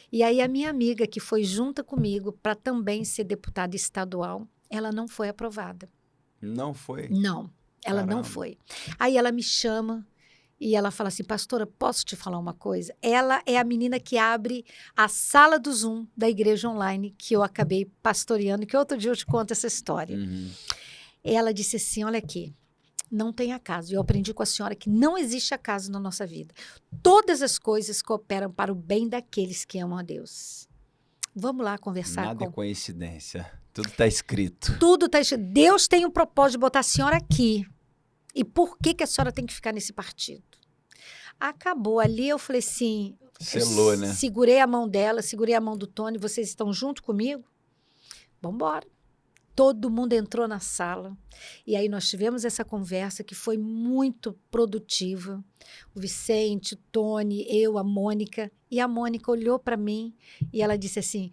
E aí a minha amiga, que foi junta comigo para também ser deputada estadual, ela não foi aprovada. Não foi? Não, ela não foi. Aí ela me chama e ela fala assim, pastora, posso te falar uma coisa? Ela é a menina que abre a sala do Zoom da igreja online que eu acabei pastoreando, que outro dia eu te conto essa história. Ela disse assim, olha aqui, não tem acaso. Eu aprendi com a senhora que não existe acaso na nossa vida. Todas as coisas cooperam para o bem daqueles que amam a Deus. Vamos lá conversar. Nada é coincidência. Tudo está escrito. Tudo está escrito. Deus tem o propósito de botar a senhora aqui. E por que a senhora tem que ficar nesse partido? Acabou ali, eu falei assim... Selou, né? Segurei a mão dela, segurei a mão do Tony. Vocês estão junto comigo? Vamos embora. Todo mundo entrou na sala. E aí nós tivemos essa conversa que foi muito produtiva. O Vicente, o Tony, eu, a Mônica. E a Mônica olhou para mim e ela disse assim,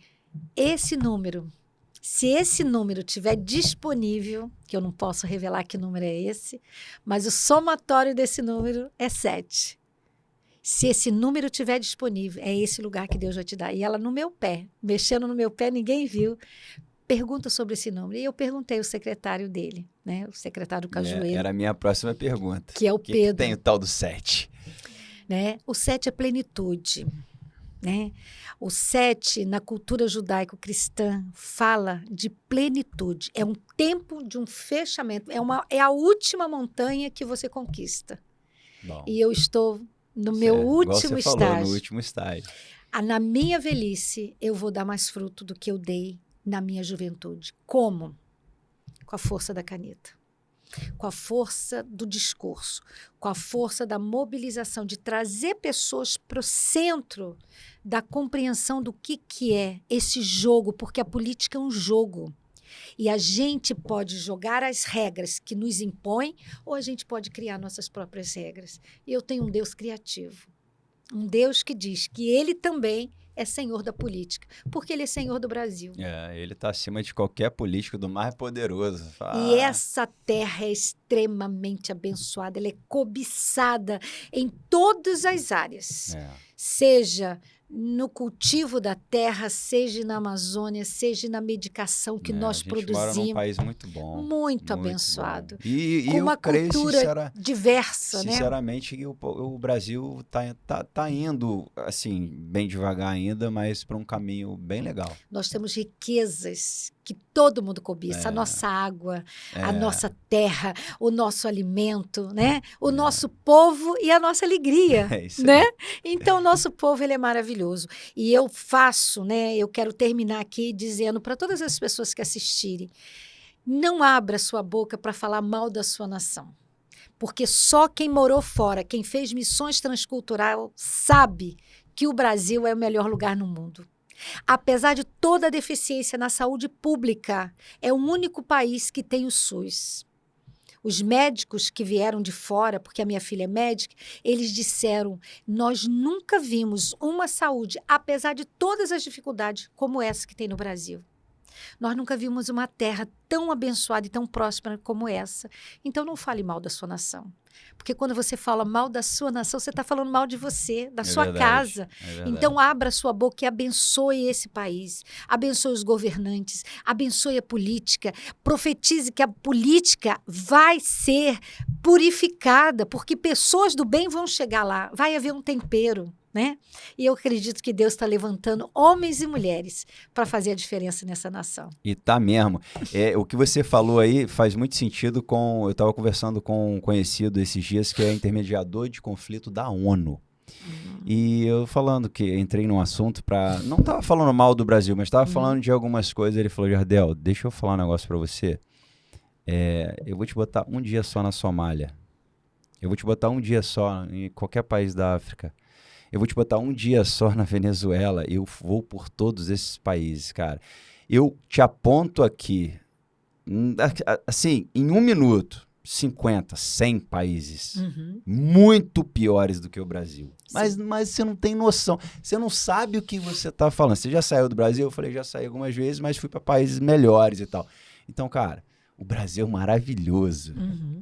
esse número... Se esse número estiver disponível, que eu não posso revelar que número é esse, mas o somatório desse número é 7. Se esse número estiver disponível, é esse lugar que Deus vai te dar. E ela no meu pé, mexendo no meu pé, ninguém viu. Pergunta sobre esse número. E eu perguntei ao secretário dele, né? O secretário Cajueiro. Era a minha próxima pergunta. Que é o Pedro. Que tem o tal do 7? Né? O 7 é plenitude. Né? O 7, na cultura judaico-cristã, fala de plenitude. É um tempo de um fechamento. É a última montanha que você conquista. Bom, e eu estou no meu último estágio. Falou, no último estágio. Na minha velhice, eu vou dar mais fruto do que eu dei na minha juventude. Como? Com a força da caneta. Com a força do discurso, com a força da mobilização, de trazer pessoas para o centro da compreensão do que é esse jogo, porque a política é um jogo. E a gente pode jogar as regras que nos impõem ou a gente pode criar nossas próprias regras. E eu tenho um Deus criativo, um Deus que diz que ele também é senhor da política, porque ele é senhor do Brasil. Ele está acima de qualquer político, do mais poderoso. E essa terra é extremamente abençoada, ela é cobiçada em todas as áreas. Seja no cultivo da terra, seja na Amazônia, seja na medicação que nós produzimos. A gente mora num país muito bom. Muito abençoado. Bom. E com uma cultura diversa, né? Sinceramente, o Brasil tá indo, assim, bem devagar ainda, mas para um caminho bem legal. Nós temos riquezas que todo mundo cobiça. A nossa água, a nossa terra, o nosso alimento, né? O nosso povo e a nossa alegria, né? Então, o nosso povo, ele é maravilhoso. E eu faço, né? Eu quero terminar aqui dizendo para todas as pessoas que assistirem, não abra sua boca para falar mal da sua nação. Porque só quem morou fora, quem fez missões transcultural, sabe que o Brasil é o melhor lugar no mundo. Apesar de toda a deficiência na saúde pública, é o único país que tem o SUS. Os médicos que vieram de fora, porque a minha filha é médica, eles disseram, nós nunca vimos uma saúde, apesar de todas as dificuldades, como essa que tem no Brasil. Nós nunca vimos uma terra tão abençoada e tão próspera como essa. Então, não fale mal da sua nação. Porque quando você fala mal da sua nação, você está falando mal de você, da sua casa. Então, abra sua boca e abençoe esse país. Abençoe os governantes. Abençoe a política. Profetize que a política vai ser purificada, porque pessoas do bem vão chegar lá. Vai haver um tempero. Né? E eu acredito que Deus está levantando homens e mulheres para fazer a diferença nessa nação. E tá mesmo. O que você falou aí faz muito sentido com... Eu estava conversando com um conhecido esses dias que é intermediador de conflito da ONU. E eu falando que entrei num assunto para... Não estava falando mal do Brasil, mas estava falando de algumas coisas. Ele falou, Jardel, deixa eu falar um negócio para você. Eu vou te botar um dia só na Somália. Eu vou te botar um dia só em qualquer país da África. Eu vou te botar um dia só na Venezuela. Eu vou por todos esses países, cara. Eu te aponto aqui, assim, em 1 minuto, 50, 100 países muito piores do que o Brasil. Mas você não tem noção. Você não sabe o que você está falando. Você já saiu do Brasil? Eu falei, já saí algumas vezes, mas fui para países melhores e tal. Então, cara, o Brasil é maravilhoso.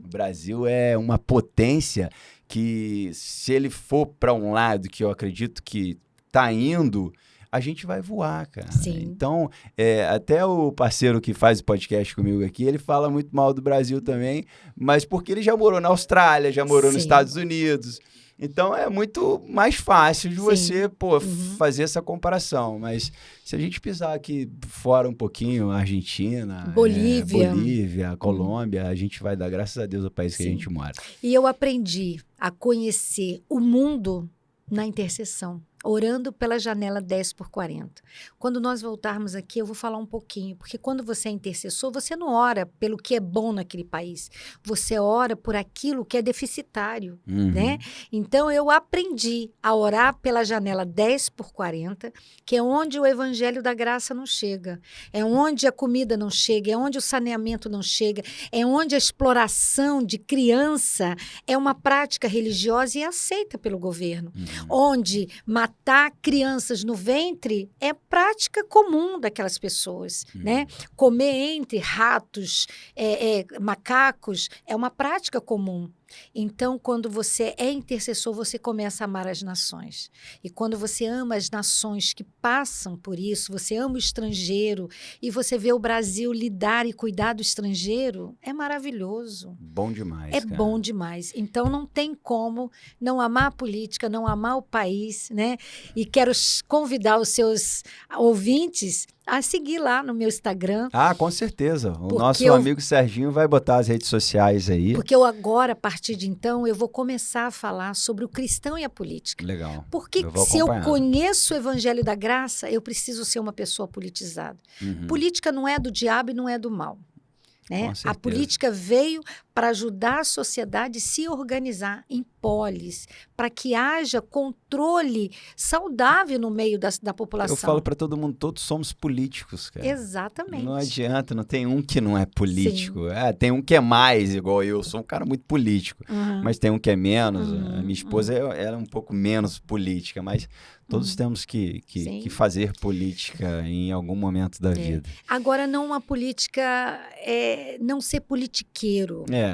O Brasil é uma potência que, se ele for para um lado que eu acredito que está indo, a gente vai voar, cara. Sim. Então, até o parceiro que faz o podcast comigo aqui, ele fala muito mal do Brasil também, mas porque ele já morou na Austrália, já morou nos Estados Unidos. Então, é muito mais fácil de você fazer essa comparação. Mas se a gente pisar aqui fora um pouquinho, Argentina, Bolívia, Colômbia, a gente vai dar graças a Deus ao país que a gente mora. E eu aprendi a conhecer o mundo na intercessão, orando pela janela 10x40. Quando nós voltarmos aqui, eu vou falar um pouquinho, porque quando você é intercessor, você não ora pelo que é bom naquele país, você ora por aquilo que é deficitário, né? Então, eu aprendi a orar pela janela 10x40, que é onde o evangelho da graça não chega, é onde a comida não chega, é onde o saneamento não chega, é onde a exploração de criança é uma prática religiosa e aceita pelo governo, onde matar crianças no ventre é prática comum daquelas pessoas, né? Comer entre ratos, macacos, é uma prática comum. Então, quando você é intercessor, você começa a amar as nações. E quando você ama as nações que passam por isso, você ama o estrangeiro e você vê o Brasil lidar e cuidar do estrangeiro, é maravilhoso. Bom demais, cara. Bom demais. Então, não tem como não amar a política, não amar o país, né? E quero convidar os seus ouvintes a seguir lá no meu Instagram. Ah, com certeza. O nosso amigo Serginho vai botar as redes sociais aí. Porque eu agora, a partir de então, eu vou começar a falar sobre o cristão e a política. Legal. Porque se eu conheço o evangelho da graça, eu preciso ser uma pessoa politizada. Política não é do diabo e não é do mal. Né? A política veio para ajudar a sociedade a se organizar em polis, para que haja controle saudável no meio da população. Eu falo para todo mundo, todos somos políticos, cara. Exatamente. Não adianta, não tem um que não é político. Tem um que é mais, igual eu sou um cara muito político, mas tem um que é menos. A minha esposa era um pouco menos política, mas todos temos que fazer política em algum momento da vida. Agora, não uma política, não ser politiqueiro, né?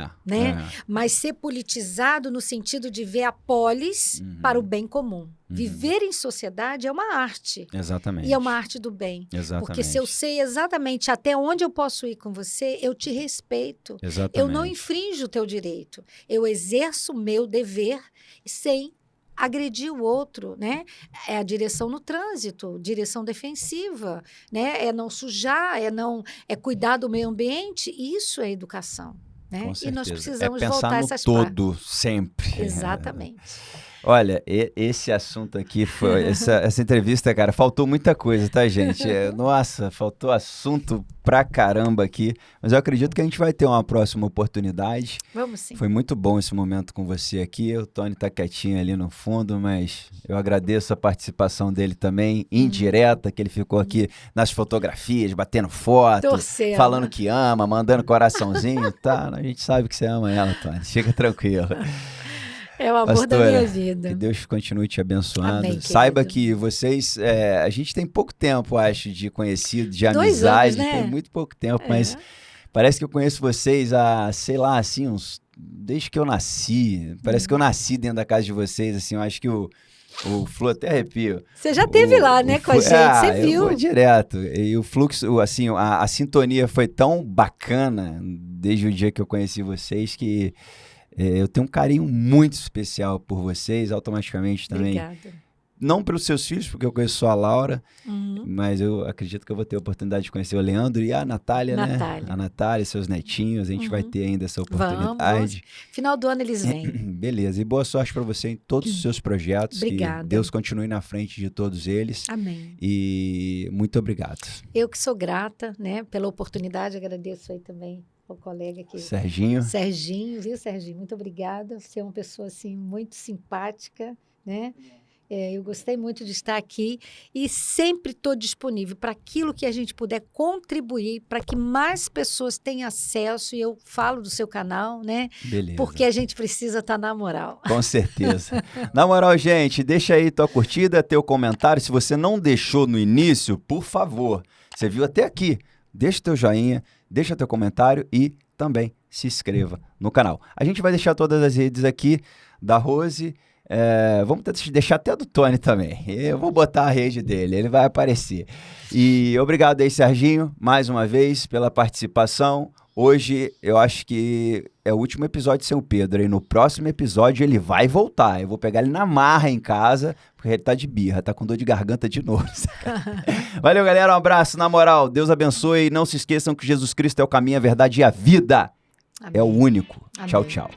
Mas ser politizado no sentido de ver a polis para o bem comum. Viver em sociedade é uma arte. Exatamente. E é uma arte do bem. Exatamente. Porque se eu sei exatamente até onde eu posso ir com você, eu te respeito. Exatamente. Eu não infrinjo o teu direito. Eu exerço o meu dever sem agredir o outro, né? É a direção no trânsito, direção defensiva, né? É não sujar, é cuidar do meio ambiente. Isso é educação, né? Com certeza. E nós precisamos pensar voltar no essas todo, sempre. Exatamente. Olha, esse assunto aqui, essa entrevista, cara, faltou muita coisa, tá, gente? Nossa, faltou assunto pra caramba aqui, mas eu acredito que a gente vai ter uma próxima oportunidade. Vamos sim. Foi muito bom esse momento com você aqui, o Tony tá quietinho ali no fundo, mas eu agradeço a participação dele também, indireta, que ele ficou aqui nas fotografias, batendo foto, torcendo, falando que ama, mandando coraçãozinho, tá? A gente sabe que você ama ela, Tony, fica tranquilo. É o amor Pastora, da minha vida. Que Deus continue te abençoando. Amém, Saiba querido. que vocês... a gente tem pouco tempo, acho, de conhecido, de 2 amizade. anos, né? Tem muito pouco tempo, mas parece que eu conheço vocês há, sei lá, assim, desde que eu nasci. Parece que eu nasci dentro da casa de vocês, assim, eu acho que o Flu até arrepio. Você já esteve lá, né, com a gente, você viu. Eu vou direto. E o fluxo, assim, a sintonia foi tão bacana desde o dia que eu conheci vocês que eu tenho um carinho muito especial por vocês, automaticamente também. Obrigada. Não pelos seus filhos, porque eu conheço só a Laura, mas eu acredito que eu vou ter a oportunidade de conhecer o Leandro e a Natália, né? A Natália, seus netinhos, a gente vai ter ainda essa oportunidade. Vamos. Final do ano eles vêm. Beleza, e boa sorte para você em todos os seus projetos. Obrigada. Que Deus continue na frente de todos eles. Amém. E muito obrigado. Eu que sou grata, né, pela oportunidade, agradeço aí também ao colega aqui. Serginho, viu, Serginho? Muito obrigada. Você é uma pessoa, assim, muito simpática, né? Eu gostei muito de estar aqui e sempre estou disponível para aquilo que a gente puder contribuir para que mais pessoas tenham acesso. E eu falo do seu canal, né? Beleza. Porque a gente precisa estar na moral. Com certeza. Na moral, gente, deixa aí tua curtida, teu comentário. Se você não deixou no início, por favor, você viu até aqui, deixa teu joinha, deixa teu comentário e também se inscreva no canal. A gente vai deixar todas as redes aqui da Rose. Vamos deixar até do Tony também. Eu vou botar a rede dele, ele vai aparecer. E obrigado aí, Serginho, mais uma vez pela participação. Hoje eu acho que é o último episódio sem o Pedro. E no próximo episódio ele vai voltar. Eu vou pegar ele na marra em casa, porque ele tá de birra, tá com dor de garganta de novo. Valeu, galera. Um abraço. Na moral, Deus abençoe. E não se esqueçam que Jesus Cristo é o caminho, a verdade e a vida. Amém. É o único. Amém. Tchau, tchau.